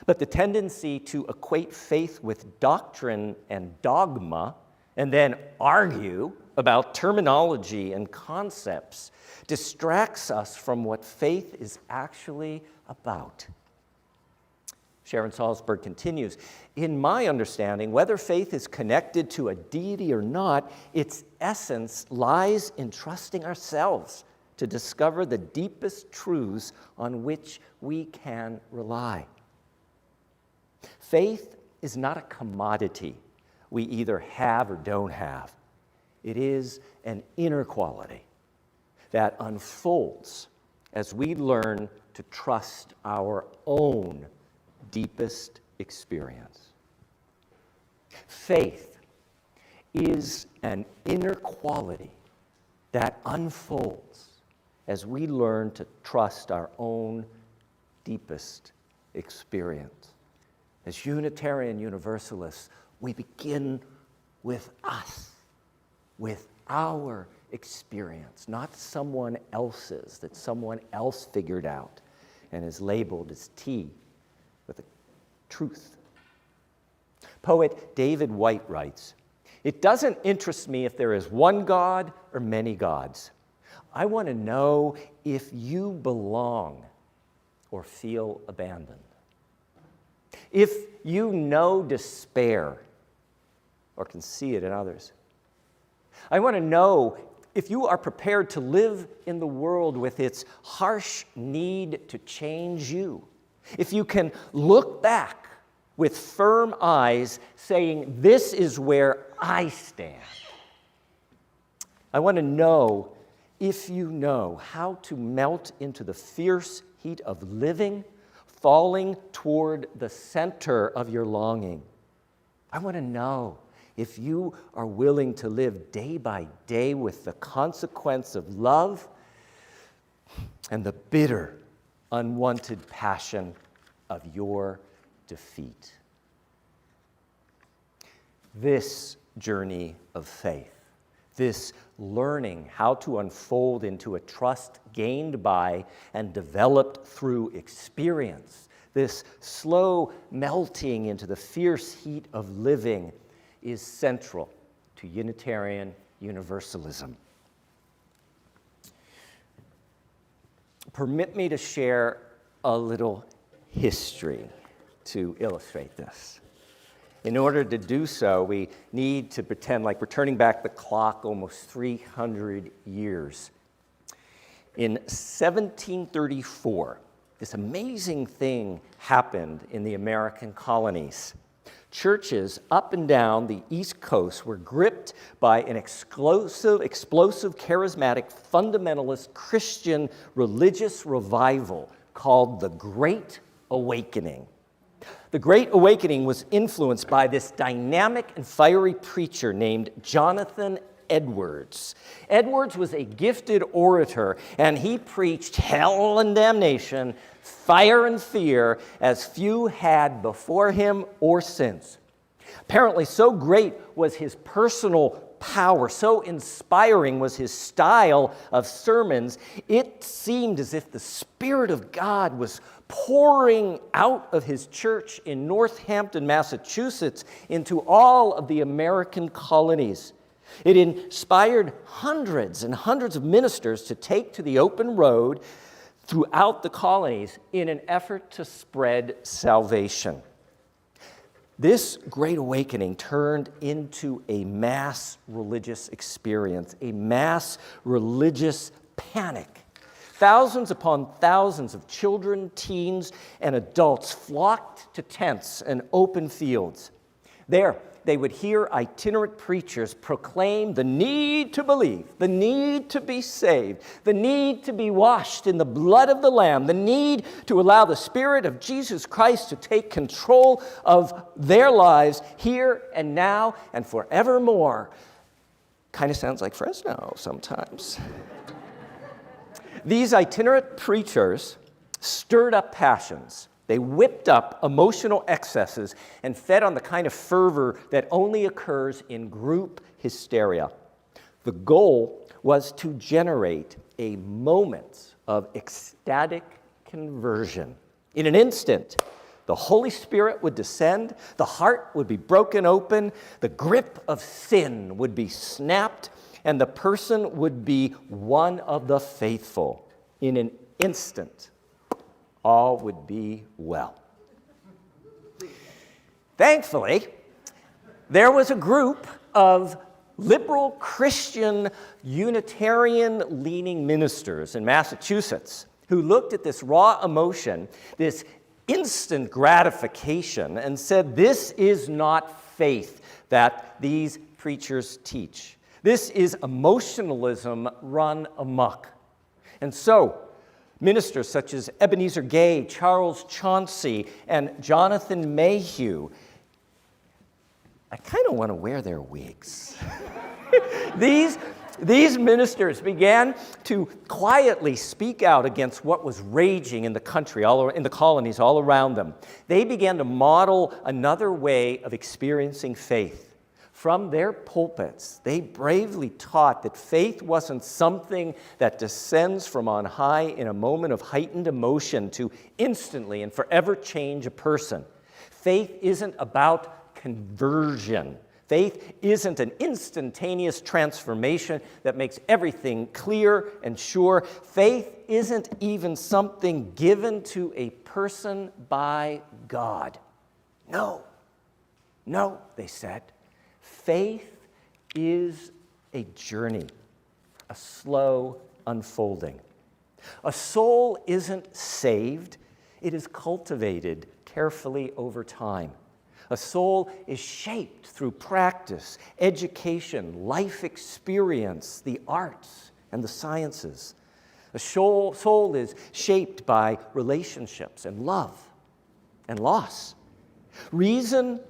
S3: But the tendency to equate faith with doctrine and dogma and then argue about terminology and concepts distracts us from what faith is actually about." Sharon Salzberg continues, "In my understanding, whether faith is connected to a deity or not, its essence lies in trusting ourselves to discover the deepest truths on which we can rely. Faith is not a commodity we either have or don't have. It is an inner quality that unfolds as we learn to trust our own deepest experience. Faith is an inner quality that unfolds as we learn to trust our own deepest experience. As Unitarian Universalists, we begin with us, with our experience, not someone else's that someone else figured out and is labeled as T with a truth. Poet David White writes, "It doesn't interest me if there is one God or many gods. I want to know if you belong or feel abandoned. If you know despair or can see it in others. I want to know if you are prepared to live in the world with its harsh need to change you. If you can look back with firm eyes saying, 'This is where I stand.' I want to know if you know how to melt into the fierce heat of living, falling toward the center of your longing. I want to know if you are willing to live day by day with the consequence of love and the bitter, unwanted passion of your defeat." This journey of faith. This learning how to unfold into a trust gained by and developed through experience. This slow melting into the fierce heat of living is central to Unitarian Universalism. Permit me to share a little history to illustrate this. In order to do so, we need to pretend like we're turning back the clock almost 300 years. In 1734, this amazing thing happened in the American colonies. Churches up and down the East Coast were gripped by an explosive, charismatic, fundamentalist Christian religious revival called the Great Awakening. The Great Awakening was influenced by this dynamic and fiery preacher named Jonathan Edwards. Edwards was a gifted orator, and he preached hell and damnation, fire and fear, as few had before him or since. Apparently, so great was his personal power, so inspiring was his style of sermons, it seemed as if the Spirit of God was pouring out of his church in Northampton, Massachusetts, into all of the American colonies. It inspired hundreds and hundreds of ministers to take to the open road throughout the colonies in an effort to spread salvation. This Great Awakening turned into a mass religious experience, a mass religious panic. Thousands upon thousands of children, teens, and adults flocked to tents and open fields. There, they would hear itinerant preachers proclaim the need to believe, the need to be saved, the need to be washed in the blood of the Lamb, the need to allow the Spirit of Jesus Christ to take control of their lives here and now and forevermore. Kind of sounds like Fresno sometimes. These itinerant preachers stirred up passions. They whipped up emotional excesses and fed on the kind of fervor that only occurs in group hysteria. The goal was to generate a moment of ecstatic conversion. In an instant, the Holy Spirit would descend, the heart would be broken open, the grip of sin would be snapped, and the person would be one of the faithful. In an instant, all would be well. Thankfully, there was a group of liberal Christian Unitarian-leaning ministers in Massachusetts who looked at this raw emotion, this instant gratification, and said, this is not faith that these preachers teach. This is emotionalism run amok. And so, ministers such as Ebenezer Gay, Charles Chauncey, and Jonathan Mayhew, I kind of want to wear their wigs. These ministers began to quietly speak out against what was raging in the country, in the colonies all around them. They began to model another way of experiencing faith. From their pulpits, they bravely taught that faith wasn't something that descends from on high in a moment of heightened emotion to instantly and forever change a person. Faith isn't about conversion. Faith isn't an instantaneous transformation that makes everything clear and sure. Faith isn't even something given to a person by God. No, they said. Faith is a journey, a slow unfolding. A soul isn't saved, it is cultivated carefully over time. A soul is shaped through practice, education, life experience, the arts, and the sciences. A soul is shaped by relationships and love and loss. Reason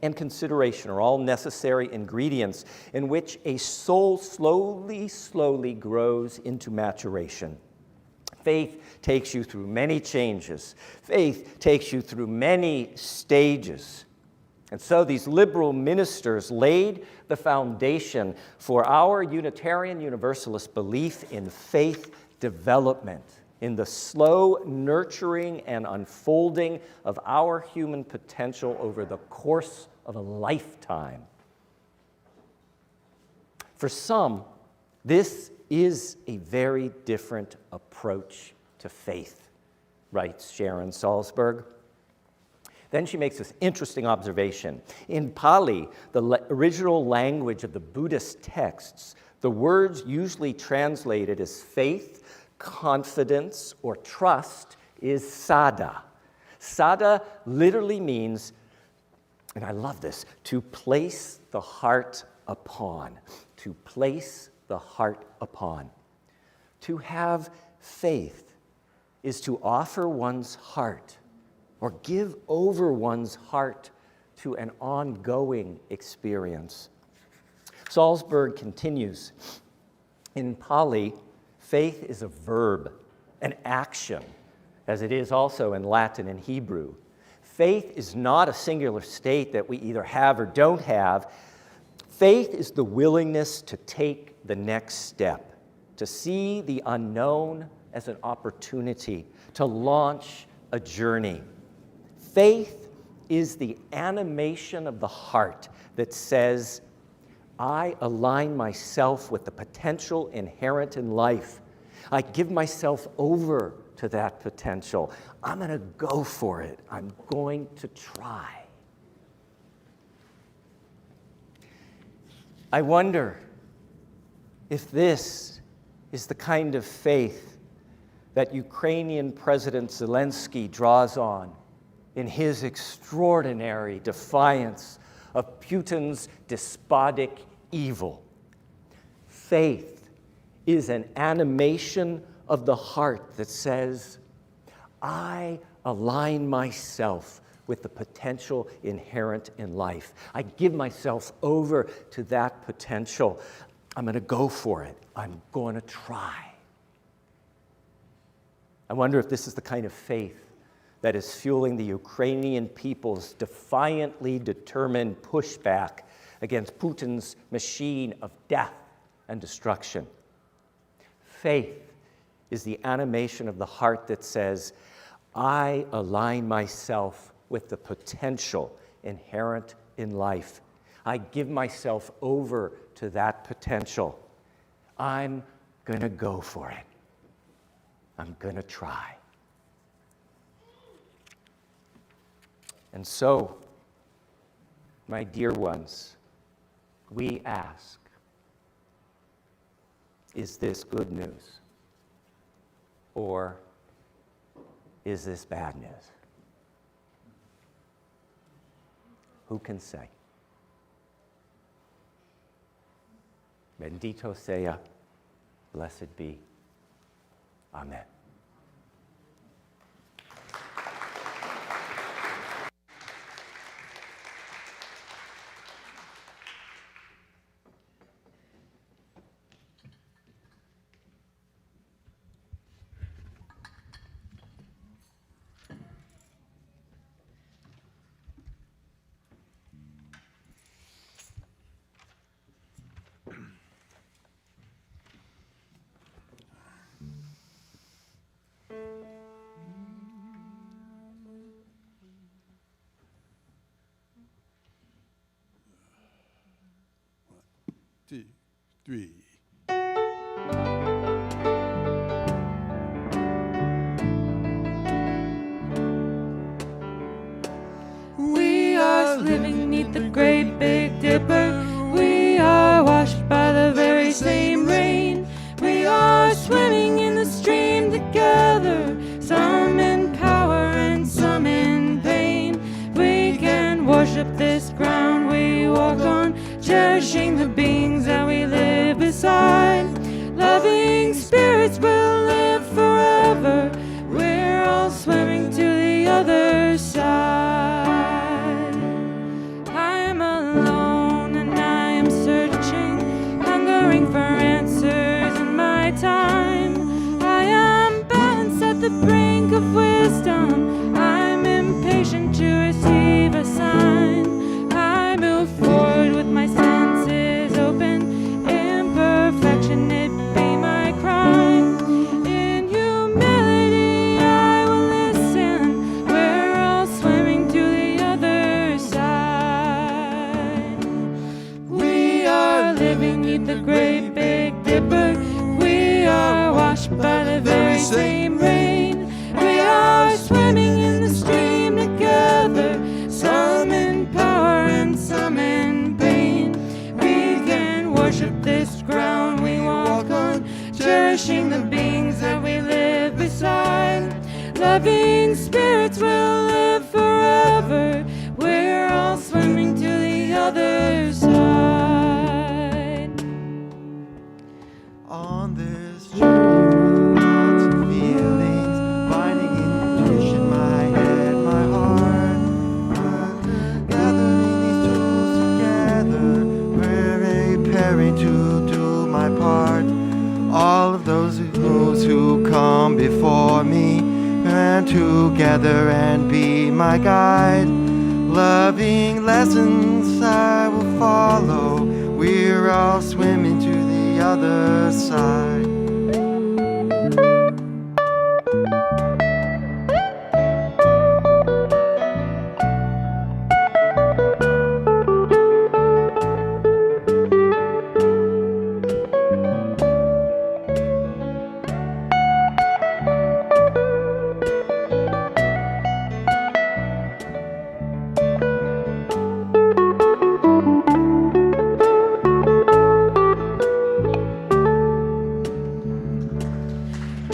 S3: and consideration are all necessary ingredients in which a soul slowly grows into maturation. Faith takes you through many changes. Faith takes you through many stages. And so these liberal ministers laid the foundation for our Unitarian Universalist belief in faith development, in the slow nurturing and unfolding of our human potential over the course of a lifetime. For some, this is a very different approach to faith, writes Sharon Salzberg. Then she makes this interesting observation. In Pali, the original language of the Buddhist texts, the words usually translated as faith, confidence, or trust is sada. Sada literally means, and I love this, to place the heart upon. To place the heart upon. To have faith is to offer one's heart or give over one's heart to an ongoing experience. Salzberg continues, in Pali, faith is a verb, an action, as it is also in Latin and Hebrew. Faith is not a singular state that we either have or don't have. Faith is the willingness to take the next step, to see the unknown as an opportunity, to launch a journey. Faith is the animation of the heart that says, I align myself with the potential inherent in life. I give myself over to that potential. I'm going to go for it. I'm going to try. I wonder if this is the kind of faith that Ukrainian President Zelensky draws on in his extraordinary defiance of Putin's despotic evil. Faith is an animation of the heart that says, I align myself with the potential inherent in life. I give myself over to that potential. I'm going to go for it. I'm going to try. I wonder if this is the kind of faith that is fueling the Ukrainian people's defiantly determined pushback against Putin's machine of death and destruction. Faith is the animation of the heart that says, I align myself with the potential inherent in life. I give myself over to that potential. I'm going to go for it. I'm going to try. And so, my dear ones, we ask, is this good news? Or is this bad news? Who can say? Bendito sea, blessed be. Amen.
S4: Two, three.
S6: We are living neath the great big dipper. We are washed by the very same rain. We are swimming in the stream together, some in power and some in pain. We can worship this ground we walk on, cherishing the beings that we live beside. Loving spirits will live forever. We're all swimming to the other side. I am alone and I am searching, hungering for answers in my time. I am balanced at the brink of wisdom. I'm impatient to receive a sign. Loving spirits will live forever. We're all swimming to the other side.
S10: On this journey, thoughts and feelings, finding intuition, my head, my heart. Gathering these tools together, preparing to do my part. All of those who come before me, and together and be my guide. Loving lessons I will follow. We're all swimming to the other side.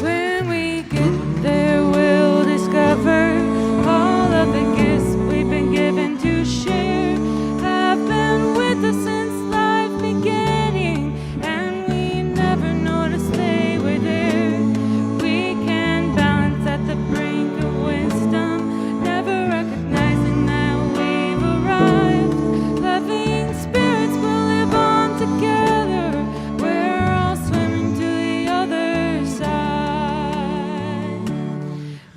S6: When we get there, we'll discover all of the gifts we've been given to share have been with us since life beginning, and we never noticed they were there. We can balance at the brink of wisdom, never recognizing that we've arrived. Loving spirits will live on together. We're all swimming to the other side.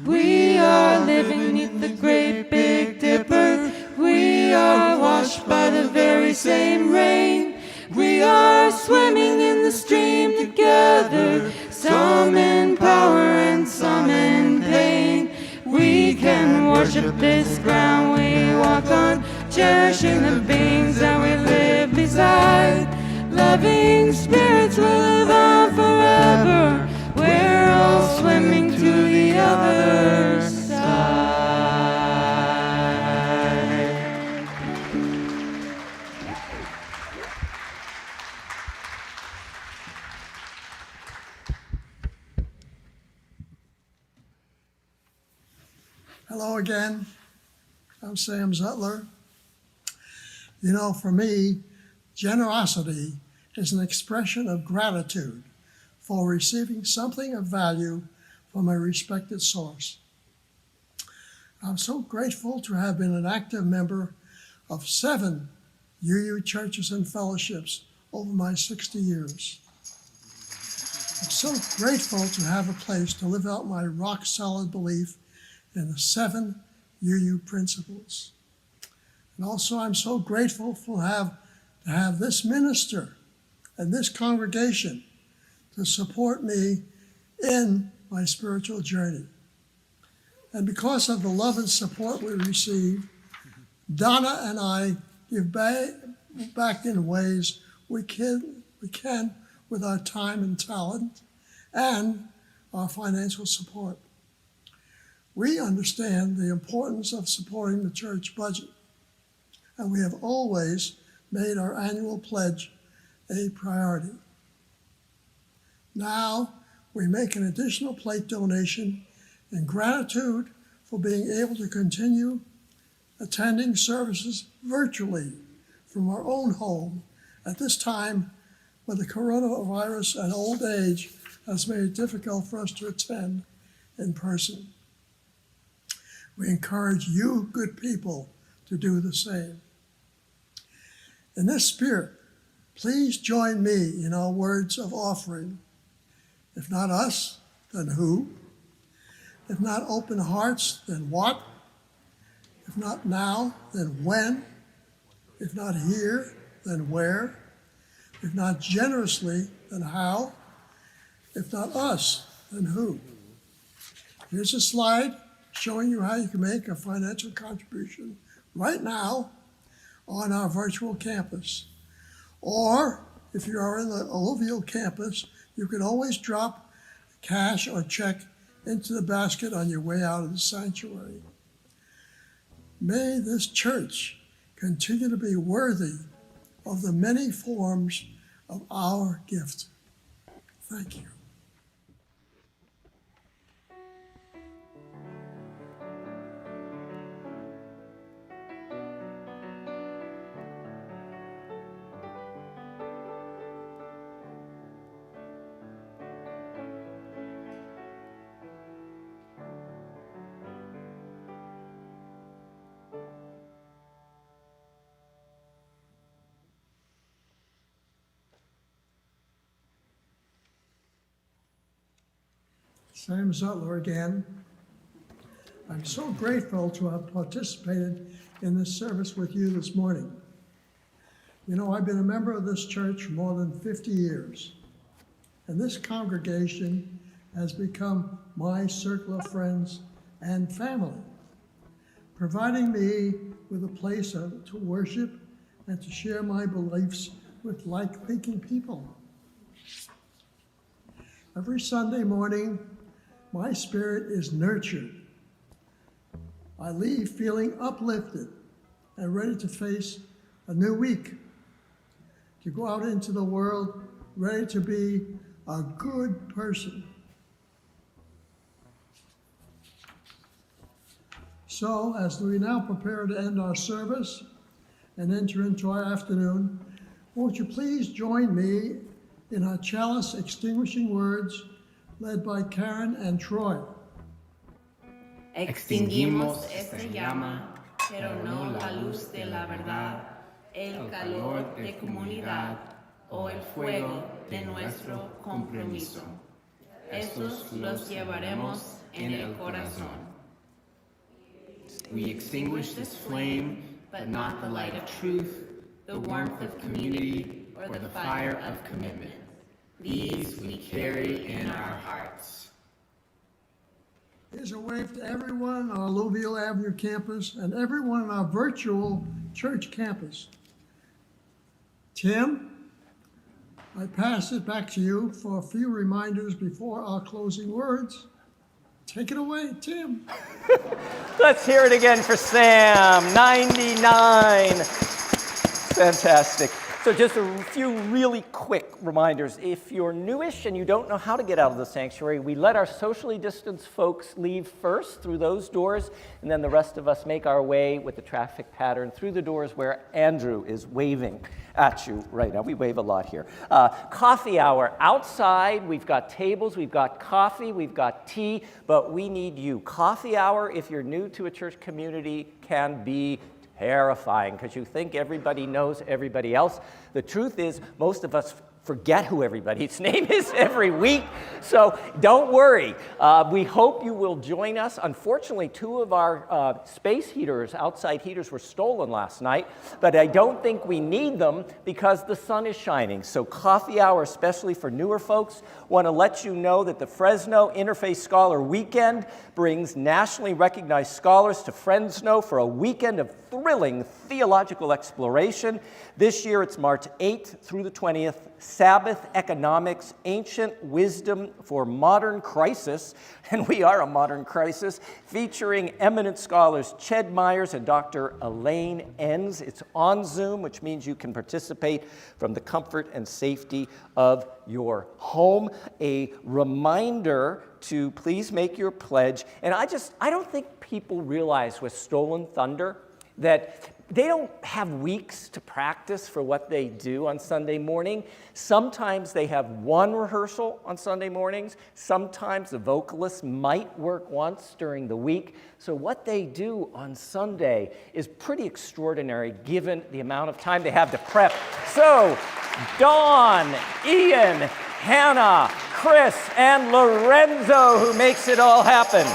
S6: We are living neath the great big dipper. We are washed by the very same rain. We are swimming in the stream together, some in power and some in pain. We can worship this ground we walk on, cherishing the beings that we live beside. Loving spirits will live on forever. We're all swimming to the other side.
S9: Hello again. I'm Sam Zutler. You know, for me, generosity is an expression of gratitude for receiving something of value from a respected source. I'm so grateful to have been an active member of 7 UU churches and fellowships over my 60 years. I'm so grateful to have a place to live out my rock-solid belief in the 7 UU principles. And also, I'm so grateful to have this minister and this congregation to support me in my spiritual journey. And because of the love and support we receive, Donna and I give back in ways we can with our time and talent and our financial support. We understand the importance of supporting the church budget, and we have always made our annual pledge a priority. Now, we make an additional plate donation in gratitude for being able to continue attending services virtually from our own home at this time when the coronavirus and old age has made it difficult for us to attend in person. We encourage you, good people, to do the same. In this spirit, please join me in our words of offering. If not us, then who? If not open hearts, then what? If not now, then when? If not here, then where? If not generously, then how? If not us, then who? Here's a slide showing you how you can make a financial contribution right now on our virtual campus. Or if you are in the Alluvial campus, you can always drop cash or check into the basket on your way out of the sanctuary. May this church continue to be worthy of the many forms of our gift. Thank you. Sam Zutler again. I'm so grateful to have participated in this service with you this morning. You know, I've been a member of this church for more than 50 years, and this congregation has become my circle of friends and family, providing me with a place to worship and to share my beliefs with like-thinking people. Every Sunday morning, my spirit is nurtured. I leave feeling uplifted and ready to face a new week, to go out into the world ready to be a good person. So, as we now prepare to end our service and enter into our afternoon, won't you please join me in our chalice extinguishing words led by Karen and Troy.
S6: Extinguimos esta llama, pero no la luz de la verdad, el calor de comunidad o el fuego de nuestro compromiso. Estos los llevaremos en el corazón. We extinguish this flame, but not the light of truth, the warmth of community, or the fire of commitment. These we carry in our hearts.
S9: Here's a wave to everyone on our Alluvial Avenue campus and everyone on our virtual church campus. Tim, I pass it back to you for a few reminders before our closing words. Take it away, Tim.
S3: Let's hear it again for Sam, 99. Fantastic. So just a few really quick reminders. If you're newish and you don't know how to get out of the sanctuary, we let our socially distanced folks leave first through those doors, and then the rest of us make our way with the traffic pattern through the doors where Andrew is waving at you right now. We wave a lot here. Coffee hour outside. We've got tables, we've got coffee, we've got tea, but we need you. Coffee hour, if you're new to a church community, can be terrifying because you think everybody knows everybody else. The truth is, most of us forget who everybody's name is every week, so don't worry. We hope you will join us. Unfortunately, 2 of our space heaters, outside heaters, were stolen last night, but I don't think we need them because the sun is shining. So coffee hour, especially for newer folks, want to let you know that the Fresno Interfaith Scholar Weekend brings nationally recognized scholars to Fresno for a weekend of thrilling theological exploration. This year it's March 8th through the 20th, Sabbath Economics, Ancient Wisdom for Modern Crisis, and we are a modern crisis, featuring eminent scholars Ched Myers and Dr. Elaine Enns. It's on Zoom, which means you can participate from the comfort and safety of your home. A reminder to please make your pledge. And I don't think people realize with Stolen Thunder that they don't have weeks to practice for what they do on Sunday morning. Sometimes they have one rehearsal on Sunday mornings. Sometimes the vocalist might work once during the week. So what they do on Sunday is pretty extraordinary given the amount of time they have to prep. So Dawn, Ian, Hannah, Chris, and Lorenzo, who makes it all happen.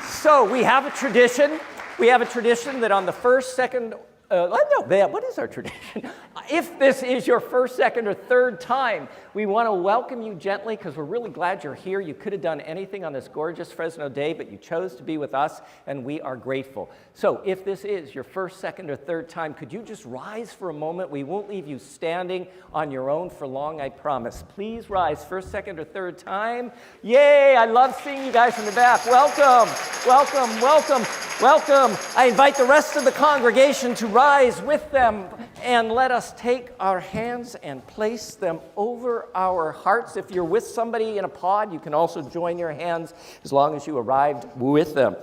S3: So we have a tradition. We have a tradition that on the first, second, what is our tradition? If this is your first, second, or third time, we want to welcome you gently because we're really glad you're here. You could have done anything on this gorgeous Fresno day, but you chose to be with us, and we are grateful. So if this is your first, second, or third time, could you just rise for a moment? We won't leave you standing on your own for long, I promise. Please rise, first, second, or third time. Yay, I love seeing you guys in the back. Welcome, welcome, welcome, welcome. I invite the rest of the congregation to rise with them, and let us take our hands and place them over our hearts. If you're with somebody in a pod, you can also join your hands as long as you arrived with them.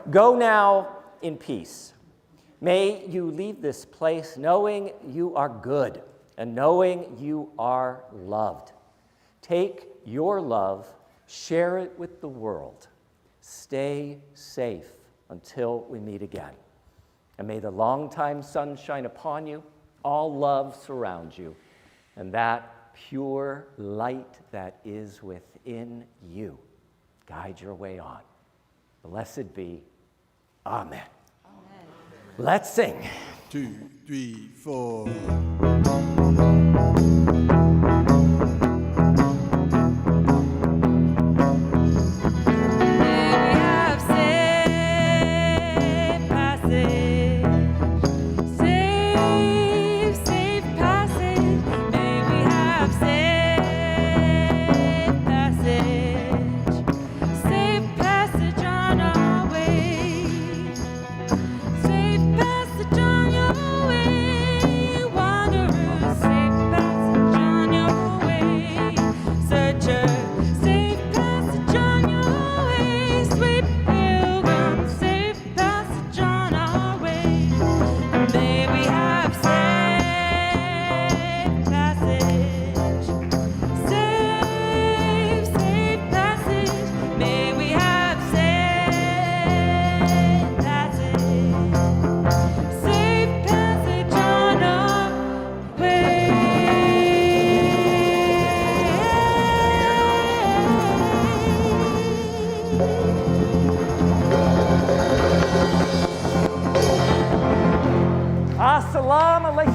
S3: Go now in peace. May you leave this place knowing you are good and knowing you are loved. Take your love, share it with the world. Stay safe until we meet again. And may the longtime sun shine upon you all love surrounds you, and that pure light that is within you guide your way on. Blessed be. Amen. Amen. Let's sing.
S4: 2, 3, 4.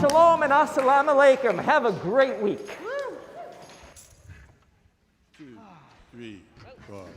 S3: Shalom and assalamu alaikum. Have a great week.
S4: 2, 3, 4.